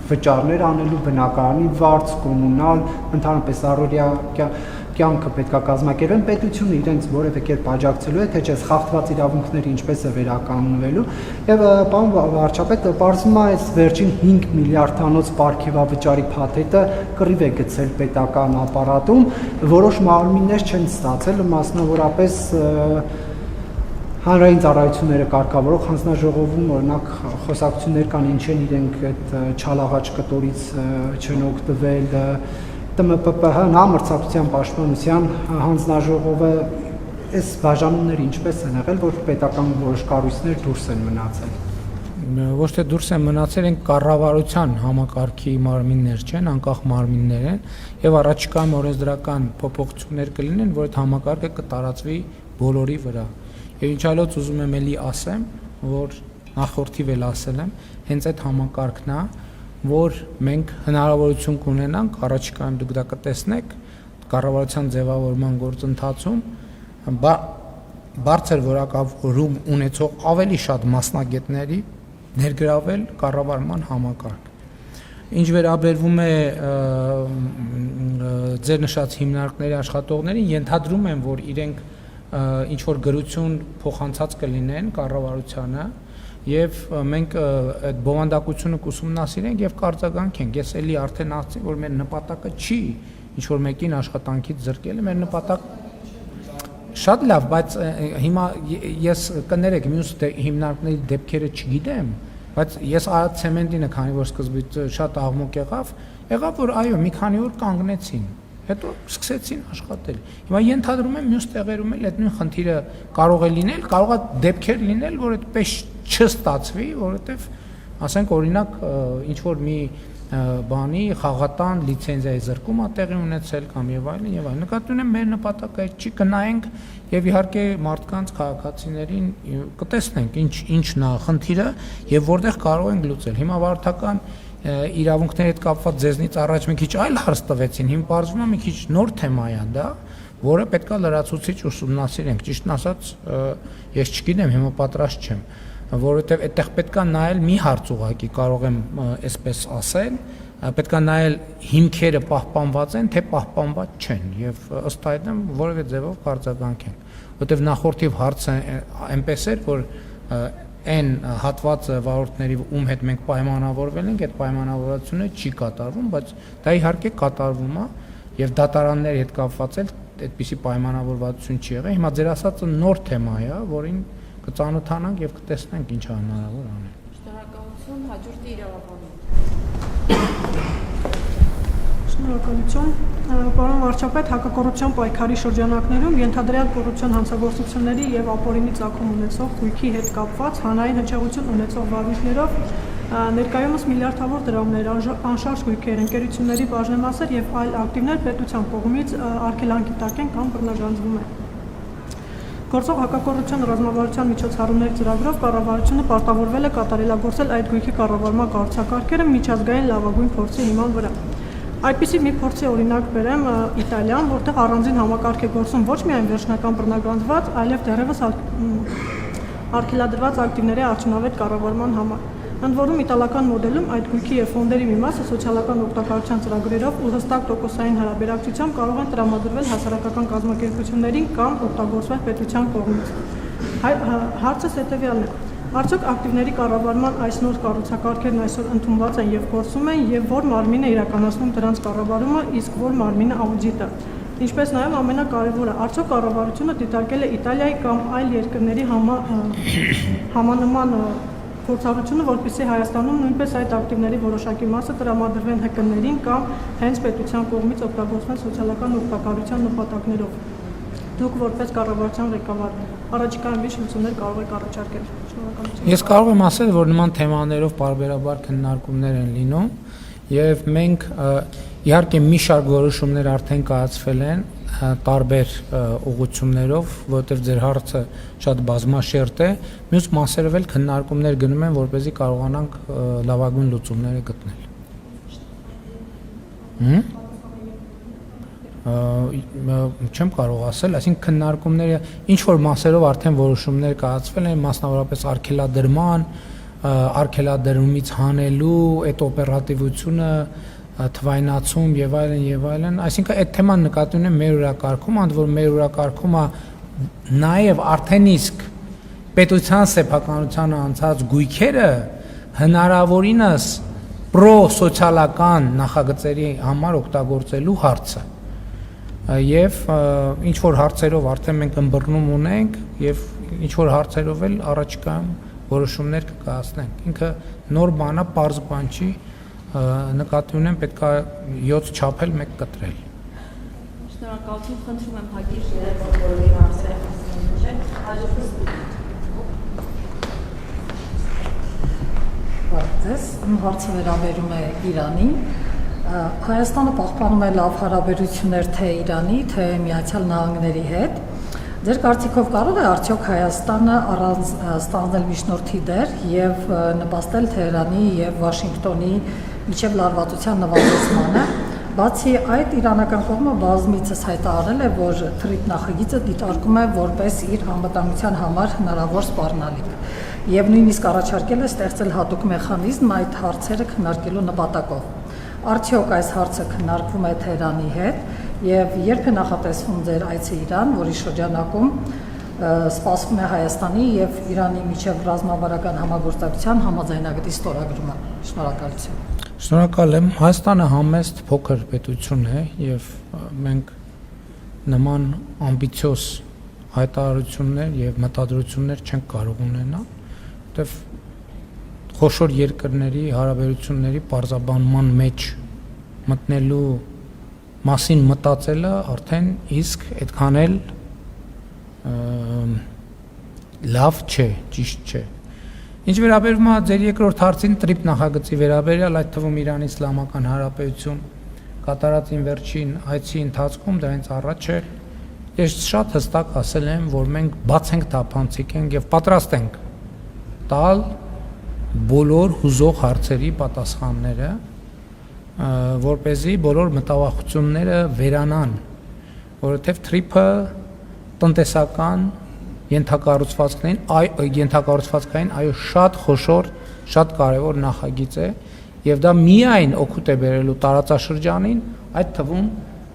վճարներ անելու, բնակարանի վարձ, կոմունալ, ընդհանրապես առօրյա կյանքը պետք է կազմակերպեն, պետությունը իրենց որևէ կերպ աջակցելու է, թե չէ խախտված իրավունքները ինչպես է վերականգնվելու, եւ պարոն վարչապետ, պարզվում է այս վերջին 5 միլիարդանոց պարգևավճարի փաթեթը կռիվ է գցել պետական ապարատում, որոշ մարմիններ չեն ստացել, մասնավորապես հանրային ծառայությունները կարգավորող հանձնաժողովում օրինակ խոսակցություններ կան, ինչ են իրենք այդ չալաղաչ կտորից չեն օգտվել, ՏՄՊՊՀ համարձակության պաշտպանության հանձնաժողովը այս բաժանումները ինչպես են եղել, որ պետական որոշ կառույցներ դուրս են մնացել։ Ոչ թե դուրս են մնացել, են կառավարության համակարգի մարմիններ չեն, անկախ մարմիններ են եւ առաջիկայում օրենսդրական փոփոխություններ կլինեն, որ այդ համակարգը կտարածվի բոլորի վրա։ Եվ ինչ այլոց ուզում եմ էլի ասեմ, որ նախորդիվ էլ ասել եմ, հենց այդ համակարգն է, որ մենք հնարավորություն կունենանք, առաջիկայում դուք դա կտեսնեք, կառավարության ձևավորման գործընթացում բարձր որակավորում ունեցող ավելի շատ մասնագետների ներգրավել կառավարման համակարգ։ Ինչ վերաբերվում է ձեր նշած հիմնարկների աշխատողներին, ենթադրում եմ, որ իրենք ինչ որ գրություն փոխանցած կլինեն կառավարությանը եւ մենք այդ բովանդակությունը կուսումնասիրենք եւ կարձագանքենք։ Ես էլի արդեն ասացի, որ մեր նպատակը չի ինչ որ մեկին աշխատանքից զրկելը, մեր նպատակը շատ լավ, բայց հիմա ես կներեք մյուս հիմնարկների դեպքերը չգիտեմ, բայց ես Արարատցեմենտինը, քանի որ սկզբից շատ աղմուկ եղավ, որ այո, մի քանի օր կանգնեցին, հետո սկսեցին աշխատել։ Հիմա ենթադրում եմ մյուս տեղերում էլ այդ նույն խնդիրը կարող է լինել, կարող է դեպքեր լինել, որ այդպես չստացվի, որովհետև ասենք օրինակ ինչ որ մի բանի խաղատան լիցենզիայի զրկում է տեղի ունեցել կամ եւ այլն։ Նկատի ունեմ մեր նպատակը չի կնայենք եւ իհարկե մարդկանց քաղաքացիներին կտեսնենք ինչն է խնդիրը եւ որտեղ կարող ենք լուծել։ Հիմա վարորդական իրավունքների հետ կապված ձեզնից առաջ մի քիչ այլ հարց տվեցին, հիմա բարձվում է մի քիչ նոր թեմա է դա, որը պետքա լրացուցիչ ուսումնասիրենք։ Ճիշտն ասած, ես չգիտեմ, հիմա պատրաստ չեմ, որովհետև այդտեղ պետքա նայել մի հարց ուղղակի, կարող եմ այսպես ասել, պետքա նայել հիմքերը պահպանված են, թե պահպանված չեն եւ ըստ այդմ որևէ ձևով կարձագանքենք, որովհետև նախորդիվ հարցը այնպես էր, որ այն հատվածը վարորդների ում հետ մենք պայմանավորվել ենք, այդ պայմանավորվածությունը չի կատարվում, բայց դա իհարկե կատարվում է եւ դատարանների հետ կապված էլ այդպիսի պայմանավորվածություն չի եղել։ Հիմա ձեր ասածը նոր թեմա է, որին կծանոթանանք եւ կտեսնենք ինչ է հնարավոր անել։ Շնորհակալություն, հաջորդը իրավաբանություն։ Շնորհակալություն։ Պարոն վարչապետ, հակակոռուպցիոն պայքարի շրջանակներում ենթադրյալ կոռուպցիոն հանցագործությունների եւ ապօրինի ծագում ունեցող գույքի հետ կապված հանրային հնչեղություն ունեցող վարույթներով Ներկայումս միլիարդավոր դրամներ, անշարժ գույքեր, ընկերությունների բաժնեմասեր եւ այլ ակտիվներ պետության կողմից արգելանքի տակ են կամ բռնագանձվում են։ Գործող հակակոռուպցիոն ռազմավարության միջոցառումների ծրագրով կառավարությունը պարտավորվել է կատարելագործել այդ գույքի կառավարման կառուցակարգերը միջազգային լավագույն փորձի հիման վրա։ Այդպիսի մի փորձի օրինակ բերեմ Իտալիան, որտեղ առանձին համակարգ է գործում ոչ միայն վերջնական բռնագանձված, այլև դեռևս արգելադրված ակտիվների արդյունավետ կառավարման համար։ Ընդ որում իտալական մոդելում այդ գույքի եւ ֆոնդերի մի մասը սոցիալական օգտակարության ծրագրերով ու հստակ տոկոսային հարաբերակցությամբ կարող են տրամադրվել հասարակական կազմակերպություններին կամ օգտագործվել պետության կողմից։ Հարցը հետեւյալն է. Արդյոք ակտիվների կառավարման այս նոր կառուցակարգերն այսօր ընդունված են եւ գործում են եւ որ մարմինը իրականացնում դրանց կառավարումը, իսկ որ մարմինը աուդիտը։ Ինչպես նաեւ ամենակարևորը, արդյոք կառավարությունը դիտարկել է Իտալիայի կամ այլ երկրների համանման փորձառությունը, որպեսզի Հայաստանում նույնպես այդ ակտիվների որոշակի մասը տրամադրվեն ՀԿ-ներին կամ հենց պետության կողմից օգտագործվեն սոցիալական օգտակարության նպատակներով։ Դուք որպես կառավարության ղեկավար առաջիկայում ինչ լուծումներ կարող եք առաջարկել։ Շնորհակալություն։ Ես կարող եմ ասել, որ նման թեմաներով պարբերաբար քննարկումներ են լինում եւ մենք իհարկե մի շարք որոշումներ արդեն կայացվել են տարբեր ուղղություններով, որովհետև ձեր հարցը շատ բազմաշերտ է, մյուս մասերով էլ քննարկումներ գնում են, որպեսզի կարողանանք լավագույն լուծումները գտնել։ Չեմ կարող ասել, այսինքն քննարկումները ինչ որ մասերով արդեն որոշումներ կայացվել են, մասնավորապես արգելադրումից հանելու այդ օպերատիվությունը թվայնացում եւ այլն, այսինքն այդ թեման նկատի ունեմ մեր օրակարգում, ընդ որ մեր օրակարգումը նաեւ արդեն իսկ պետության սեփականությանը անցած գույքերը հնարավորինս պրո-սոցիալական նախագծերի համար օգտագործելու հարցը եւ ինչ որ հարցերով արդեն մենք ըմբռնում ունենք եւ ինչ որ հարցերով էլ առաջիկայում որոշումներ կկայացնենք։ Ինքը նոր բան է, պարզ բան չի, նկատի ունեմ պետք է 7 չափել, 1 կտրել։ Շնորհակալություն, խնդրում եմ հագիր բոլորի հարցերը հասցնել, հաջորդած Ձեզ հարցը վերաբերում է Իրանին։ Հայաստանը պահպանում է լավ հարաբերություններ թե Իրանի, թե Միացյալ Նահանգների հետ։ Ձեր կարծիքով կարող է արդյոք Հայաստանը առանց ստանձնել միջնորդի դեր եւ նպաստել Թեհրանի եւ Վաշինգտոնի միջև լարվածության նվազեցմանը։ Բացի այդ, իրանական կողմը բազմիցս հայտարարել է, որ թրիփ նախագիծը դիտարկում է որպես իր անվտանգության համար հնարավոր սպառնալիք եւ նույնիսկ առաջարկել է ստեղծել հատուկ մեխանիզմ այդ հարցերը քննարկելու նպատակով։ Արդյոք այս հարցը քննարկվում է Թեհրանի հետ եւ երբ է նախատեսվում ձեր այցը Իրան, որի շրջանակում սպասվում է Հայաստանի եւ Իրանի միջև ռազմավարական համագործակցության համաձայնագրի ստորագրումը։ Շնորհակալություն։ Շնորհակալ եմ։ Հայաստանը համեստ փոքր պետություն է եւ մենք նման ամբիցիոզ հայտարարություններ եւ մտադրություններ չենք կարող ունենալ, որտեւ խոշոր երկրների հարաբերությունների պարզաբանման մեջ մտնելու մասին մտածելը արդեն իսկ այդքան էլ լավ չէ, ճիշտ չէ։ Ինչ վերաբերում է ձեր երկրորդ հարցին տրիփ նախագծի վերաբերյալ, այդ թվում Իրանի Իսլամական Հանրապետություն կատարած վերջին այցի ընթացքում դրանից առաջ է ես շատ հստակ ասել եմ, որ մենք բաց ենք թափանցիկ ենք եւ պատրաստ ենք տալ բոլոր հուզող հարցերի պատասխանները, որպեսզի բոլոր մտավախությունները վերանան, որովհետև թրիփը տնտեսական ենթակառուցվածքային այո շատ խոշոր, շատ կարևոր նախագիծ է եւ դա միայն օգուտ է բերելու տարածաշրջանին, այդ թվում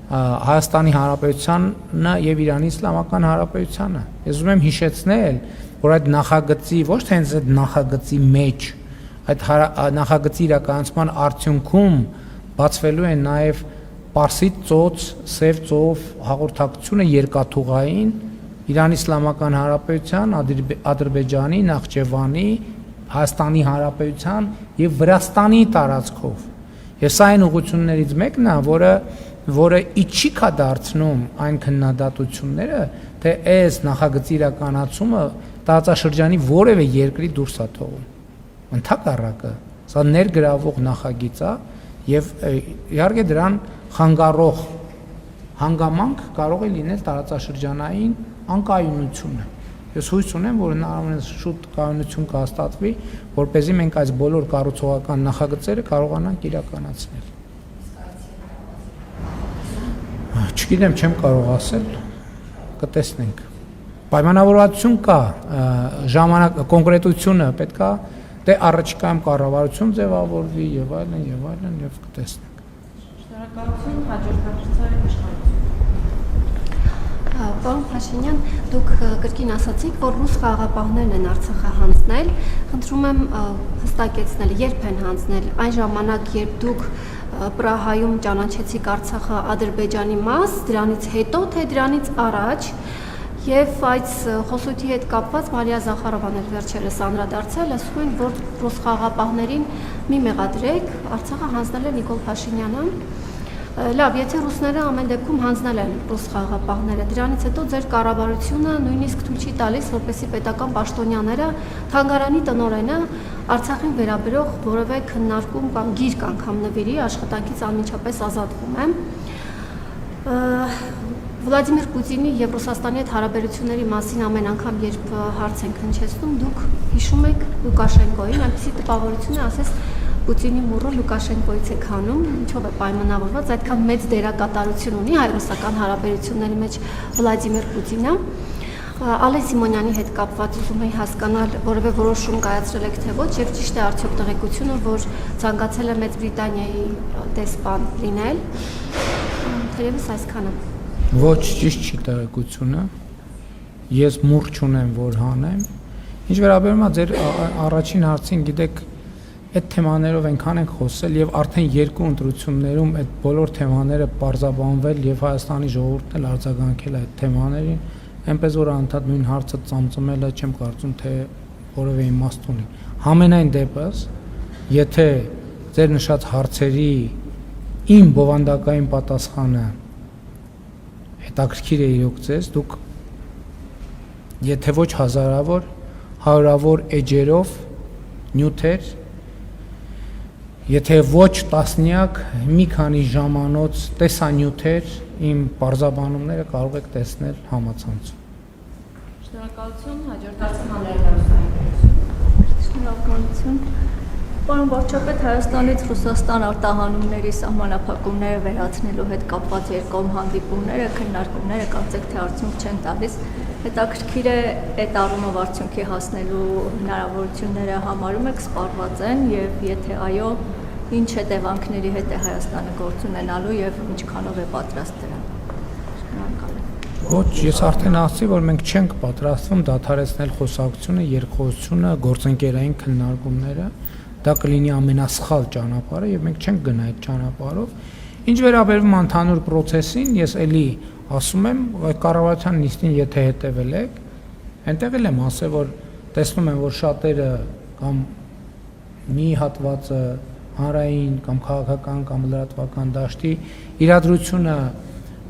Հայաստանի Հանրապետությանը եւ Իրանի Իսլամական Հանրապետությանը։ Ես ուզում եմ հիշեցնել, որ այդ նախագծի ոչ թե հենց այդ նախագծի մեջ, այդ նախագծի իրականացման արդյունքում բացվելու է նաեւ Պարսից ծոց, Սև ծով հաղորդակցությունը երկաթուղային Իրանի Իսլամական Հանրապետության, Ադրբեջանի, Նախճեվանի, Հայաստանի Հանրապետության եւ Վրաստանի տարածքով։ Ես այն ուղղություններից մեկն է, որը իջիկ է դարձնում այն քննադատությունները, թե այս նախագծի իրականացումը տարածաշրջանի որևէ երկրի դուրս է թողում։ Ընդհակառակը Սա ներգրավող նախագիծ է եւ իհարկե դրան խանգարող հանգամանք կարող է լինել տարածաշրջանային անկայունությունը։ Ես հույս ունեմ, որ հնարավորինս շուտ կայունություն կհաստատվի, որպեսզի մենք այս բոլոր կառուցողական նախագծերը կարողանանք իրականացնել։ Չգիտեմ, չեմ կարող ասել, կտեսնենք։ Պայմանավորվածություն կա, ժամանակ կոնկրետությունը պետք է դե առաջիկայում կառավարություն ձևավորվի եւ այլն եւ կտեսնենք։ Շնորհակալություն, հաջորդ հարցը իշխանություն։ Պարոն Փաշինյան, դուք կրկին ասացիք, որ ռուս խաղաղապահներն են Արցախը հանձնել։ Խնդրում եմ հստակեցնել, երբ են հանձնել, այն ժամանակ, երբ դուք Պրահայում ճանաչեցիք Արցախը Ադրբեջանի մաս, դրանից հետո, թե դրանից առաջ, եւ այս խոսույթի հետ կապված Մարիա Զախարովան էլ վերջերս անդրադարձել, ասում են, որ ռուս խաղաղապահներին մի մեղադրեք, Արցախը հանձնել է Նիկոլ Փաշինյանը։ Լավ, եթե ռուսները ամեն դեպքում հանձնել են ռուս խաղաղապահները, դրանից հետո ձեր կառավարությունը նույնիսկ թույլ չի տալիս, որպեսզի պետական պաշտոնյաները թանգարանի տնօրենը Արցախին վերաբերող որևէ քննարկում կամ գիրք անգամ նվիրի, աշխատանքից անմիջապես ազատվում է։ Վլադիմիր Պուտինի եւ Ռուսաստանի հետ հարաբերությունների մասին ամեն անգամ, երբ հարց ենք հնչեցնում, դուք հիշում եք Լուկաշենկոյին, այնպեսի տպավորություն է, ասես Պուտինի մուրը Լուկաշենկոից է քանում, ինչով է պայմանավորված, այդքան մեծ դերակատարություն ունի հայ-ռուսական հարաբերությունների մեջ Վլադիմիր Պուտինը։ Ալեն Սիմոնյանի հետ կապված ուզում եի հասկանալ, որևէ որոշում կայացրել եք թե ոչ, եւ ճիշտ է արդյոք տեղեկությունը, որ ցանկացել է Մեծ Բրիտանիայի դեսպան լինել։ Թերևս այսքանը։ Ոչ, ճիշտ չի տեղեկությունը։ Ես մուռ չունեմ, որ հանեմ։ Ինչ վերաբերում է ձեր առաջին հարցին, գիտեք, այդ թեմաներով այնքան ենք խոսել եւ արդեն երկու ընտրություններում այդ բոլոր թեմաները պարզաբանվել եւ Հայաստանի ժողովուրդն էլ արձագանքել այդ թեմաներին, այնպես որ անդադ նույն հարցը ծամծմելը չեմ կարծում թե որևէ իմաստ ունի։ Համենայն դեպս, եթե ձեր նշած հարցերի իմ բովանդակային պատասխանը հետաքրքիր է իրոք ձեզ, դուք եթե ոչ հազարավոր, հարյուրավոր էջերով նյութեր, եթե ոչ տասնյակ, մի քանի ժամանոց տեսանյութեր իմ պարզաբանումները կարող եք տեսնել համացանցում։ Շնորհակալություն, հաջորդ հարցը հանրահետքություն։ Շնորհակալություն։ Պարոն վարչապետ, Հայաստանից Ռուսաստան արտահանումների սահմանափակումները վերացնելու հետ կապված երկկողմ հանդիպումները, քննարկումները կարծեք թե արդյունք չեն տալիս։ Հետաքրքիր է այդ առումով արդյունքի հասնելու հնարավորությունները համարում եք սպառված են եւ եթե այո, ինչ հետևանքների հետ է Հայաստանը գործ ունենալու եւ ինչքանով է պատրաստ դրան։ Շնորհակալ եմ։ Ոչ, ես արդեն ասացի, որ մենք չենք պատրաստվում դադարեցնել խոսակցությունը, երկխոսությունը, գործընկերային քննարկումները։ Դա կլինի ամենասխալ ճանապարհը եւ մենք չենք գնա այդ ճանապարհով։ Ինչ վերաբերում ընդհանուր process-ին, ես էլի ասում եմ, կառավարության նիստին եթե հետևել եք, այնտեղ էլ եմ ասել, որ տեսնում եմ, որ շատերը կամ մի հատվածը հանրային կամ քաղաքական կամ լրատվական դաշտի իրադրությունը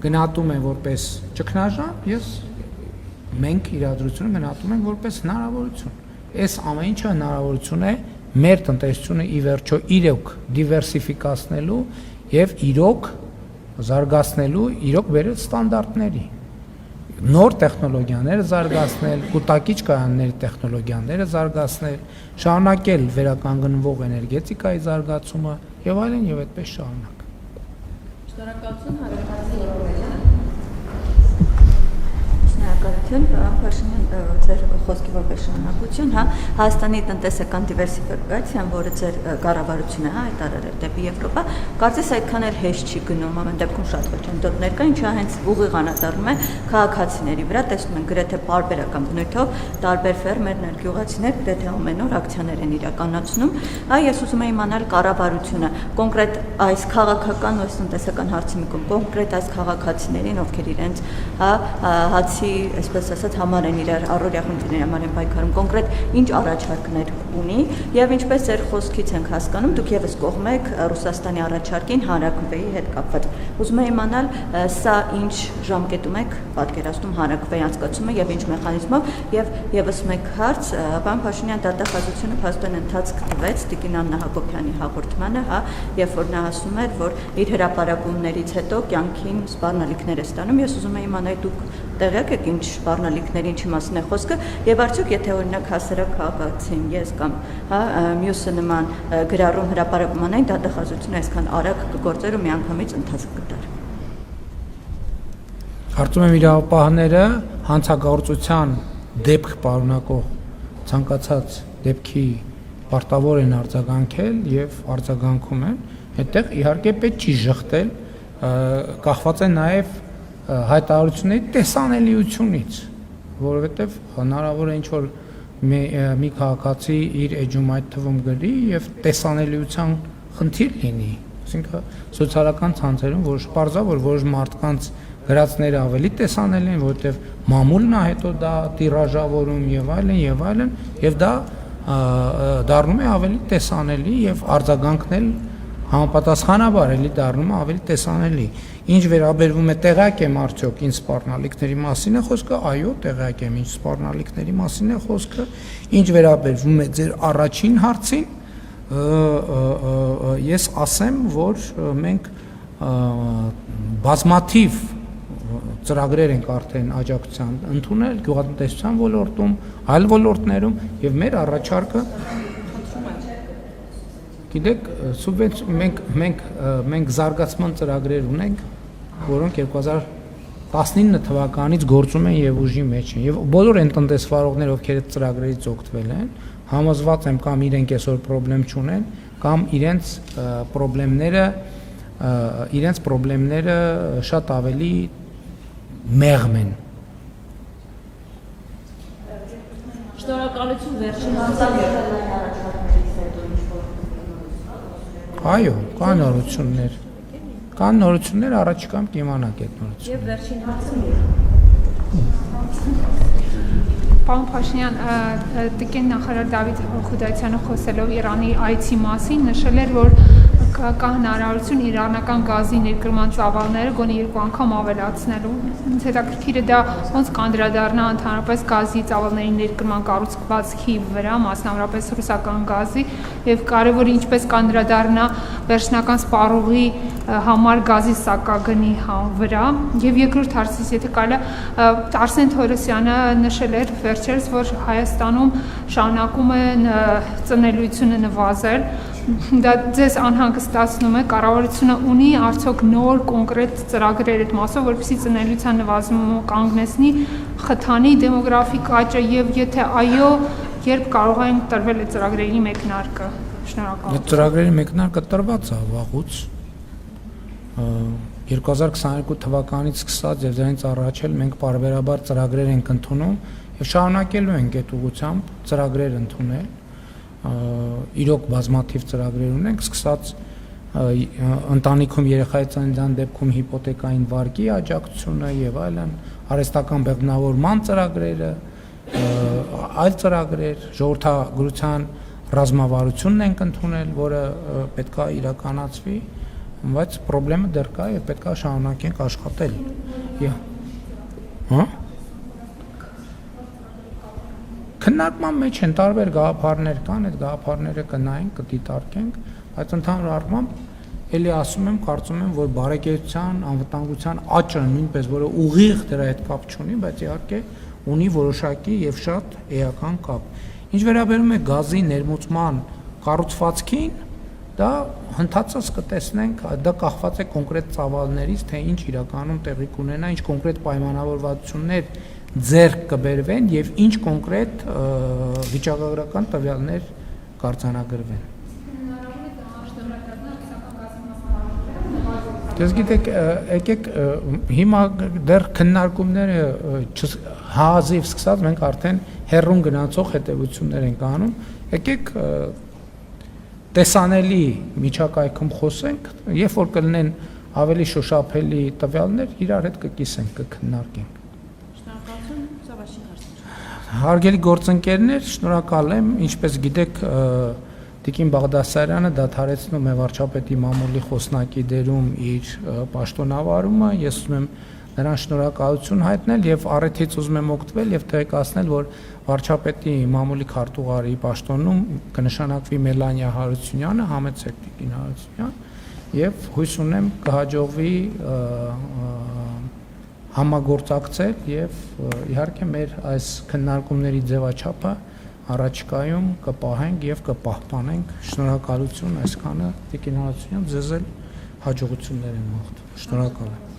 գնահատում են որպես ճգնաժամ, մենք իրադրությունը գնահատում ենք որպես հնարավորություն։ Այս ամեն ինչը հնարավորություն է մեր տնտեսությունը ի վերջո իրոք դիվերսիֆիկացնելու եւ իրոք զարգացնելու իրոք բերել ստանդարտների, նոր տեխնոլոգիաները զարգացնել, կուտակիչ կայանների տեխնոլոգիաները զարգացնել, շարունակել վերականգնվող էներգետիկայի զարգացումը եւ այլն եւ այդպես շարունակ։ Շնորհակալություն, հարցի Եվրոպայական։ Շնորհակալություն, պարոն Փաշինյան, ձեր խոսքի որպես շարունակություն, Հայաստանի տնտեսական դիվերսիֆիկացիան, որը ձեր կառավարությունը հայտարարել դեպի Եվրոպա, կարծես այդքան էլ հեշտ չի գնում, ամեն դեպքում շատ խոչընդոտներ կա, ինչը հենց ուղիղ անդառնում է քաղաքացիների վրա, տեսնում են գրեթե պարբերական բնույթով տարբեր ֆերմերներ, գյուղացիներ գրեթե ամեն օր ակցիաներ են իրականացնում։ Ես ուզում եմ իմանալ կառավարությունը կոնկրետ այս քաղաքական ու տնտեսական հարցի մի կոնկրետ այս քաղաքացիներին, ովքեր իրենց հացի այսպես ասած, համար են իրար առօրյա խնդիրների համար են պայքարում, կոնկրետ ինչ առաջարկներ ունի եւ ինչպես ձեր խոսքից ենք հասկանում, դուք եւս կողմ եք Ռուսաստանի առաջարկին հանրաքվեի հետ կապված։ Ուզում եմ իմանալ, սա ինչ ժամկետում եք պատկերացնում հանրաքվեի անցկացումը եւ ինչ մեխանիզմով եւ եւս մեկ հարց, պարոն Փաշինյան, դատախազությունը փաստորեն ընթացք տվեց Տիկին Աննա Հակոբյանի հաղորդմանը, հա, երբ որ նա ասում էր, որ իր հրապարակումներից հետո կյանքին սպառնալիքներ է ստանում։ Ես ուզում եմ իմանալ, դուք տեղյակ եք ինչ սպառնալիքների ինչի մասին է խոսքը եւ արդյոք եթե օրինակ հասարակ քաղաքացին ես կամ հա մյուսը նման գրառում հրապարակմանային դատախազությունը այսքան արագ կգործեր ու միանգամից ընթացք կտար։ Կարծում եմ իրավապահները հանցագործության դեպք պարունակող ցանկացած դեպքի պարտավոր են արձագանքել եւ արձագանքում են, այդտեղ իհարկե պետք չի ժխտել, կախված է նաեւ հայտարարությունների տեսանելիությունից, որովհետեւ հնարավոր է ինչ-որ մի քաղաքացի իր էջում այդ թվում գրի եւ տեսանելիության խնդիր լինի, այսինքն սոցիալական ցանցերում որոշ պարզա, որ որոշ մարդկանց գրածները ավելի տեսանելի են, որովհետեւ մամուլն է հետո դա տիրաժավորում եւ այլն, եւ դա դառնում է ավելի տեսանելի եւ արձագանքնել համապատասխանաբար էլի դառնում է ավելի տեսանելի։ Ինչ վերաբերվում է տեղյակ եմ արդյոք ինչ սպառնալիքների մասին է խոսքը, այո, տեղյակ եմ ինչ սպառնալիքների մասին է խոսքը։ Ինչ վերաբերվում է ձեր առաջին հարցին, ես ասեմ, որ մենք բազմաթիվ ծրագրեր ենք արդեն աջակցության ընդունել գյուղատնտեսության ոլորտում, այլ ոլորտներում եւ մեր առաջարկը Գիտեք, մենք զարգացման ծրագրեր ունենք, որոնք 2019 թվականից գործում են եւ ուժի մեջ են եւ բոլոր այն տնտեսվարողները, ովքեր այդ ծրագրերից օգտվել են, համոզված եմ կամ իրենք այսօր խնդրեմ չունեն, կամ իրենց խնդիրները շատ ավելի մեղմ են։ Շնորհակալություն վերջին հանդիպումների առաջարկներից հետո Այո, կան նորություններ, առաջիկայում կիմանաք այդ նորությունները։ Եվ վերջին հարցը Պարոն Փաշինյան, Տիկին նախարար Դավիթ Խուդայցյանը խոսելով Իրանի այցի մասին նշել էր, որ կա հնարավորություն իրանական գազի ներկրման ծավալները գոնե 2 անգամ ավելացնելու։ Ինձ հետաքրքիր է դա ոնց կանդրադառնա ընդհանրապես գազի ծավալների ներկրման կառուցվածքի վրա, մասնավորապես ռուսական գազի, եւ կարեւոր ինչպես կանդրադառնա վերջնական սպառողի համար գազի սակագնի վրա։ Եվ երկրորդ հարցից, եթե կարելի է, Արսեն Թորոսյանը նշել էր վերջերս, որ Հայաստանում շարունակում է ծնելիությունը նվազել։ Դա ձեզ անհանգստացնում է, կառավարությունը ունի արդյոք նոր կոնկրետ ծրագրեր այդ մասով, որպեսզի ծնելիության նվազումը կանգնեցնի, խթանի դեմոգրաֆիկ աճը եւ եթե այո, երբ կարող են տրվել այդ ծրագրերի մեկնարկը։ Շնորհակալություն։ Այդ ծրագրերի մեկնարկը տրված է վաղուց 2022 թվականից սկսած եւ դրանից առաջ էլ մենք բարբերաբար ծրագրեր ենք ընդունում եւ շարունակելու ենք այդ ուղղությամբ ծրագրեր ընդունել իրոք բազմաթիվ ծրագրեր ունենք, սկսած ընտանիքում երեխայի ծննդյան դեպքում հիպոթեկային վարկի աջակցությունը եւ այլն, արհեստական բեղմնավորման ծրագրերը, այլ ծրագրեր, ժողովրդագրության ռազմավարությունն ենք ընդունել, որը պետքա իրականացվի, բայց խնդրեմը դեռ կա եւ պետքա շարունակենք աշխատել։ Հա? Քննարկման մեջ են տարբեր գաղափարներ կան, այդ գաղափարները կնայենք, կդիտարկենք, բայց ընդհանուր առմամբ էլի ասում եմ, կարծում եմ, որ բարեկեցության, անվտանգության աճը նույնպես, որը ուղիղ դրա հետ կապ չունի, բայց իհարկե ունի որոշակի եւ շատ էական կապ։ Ինչ վերաբերում է գազի ներմուծման կառուցվածքին, դա հնդածած կտեսնենք, դա կախված է կոնկրետ ծավալներից, թե ինչ իրականում տեղի կունենա, ինչ կոնկրետ պայմանավորվածություններ ձեռք կբերվեն եւ ինչ կոնկրետ վիճակագրական տվյալներ կարձանագրվեն։ Դες գիտեք, եկեք հիմա դեռ քննարկումները հազիվ սկսած մենք արդեն հերրուն գնացող հետևություններ ենք անում։ Եկեք տեսանելի միջակայքում խոսենք, երբ որ կլինեն ավելի շոշափելի տվյալներ, իրար հետ կկիսենք, կքննարկենք։ Հարգելի գործընկերներ, շնորհակալ եմ, ինչպես գիտեք, Տիկին Բաղդասարյանը դադարեցնում է վարչապետի մամուլի խոսնակի դերում իր պաշտոնավարումը, ես ուզում եմ նրան շնորհակալություն հայտնել եւ առիթից ուզում եմ օգտվել եւ տեղեկացնել, որ վարչապետի մամուլի քարտուղարի պաշտոնում կնշանակվի Մելանիա Հարությունյանը, համեցեք Տիկին Հարությունյան, եւ հույս ունեմ կհաջողվի համագործակցել եւ իհարկե մեր այս քննարկումների ձևաչափը առաջիկայում կպահենք եւ կպահպանենք։ Շնորհակալություն այսքանը Տիկին Հարությունյան, ձեզ էլ հաջողություններ եմ մաղթում։ Շնորհակալ եմ։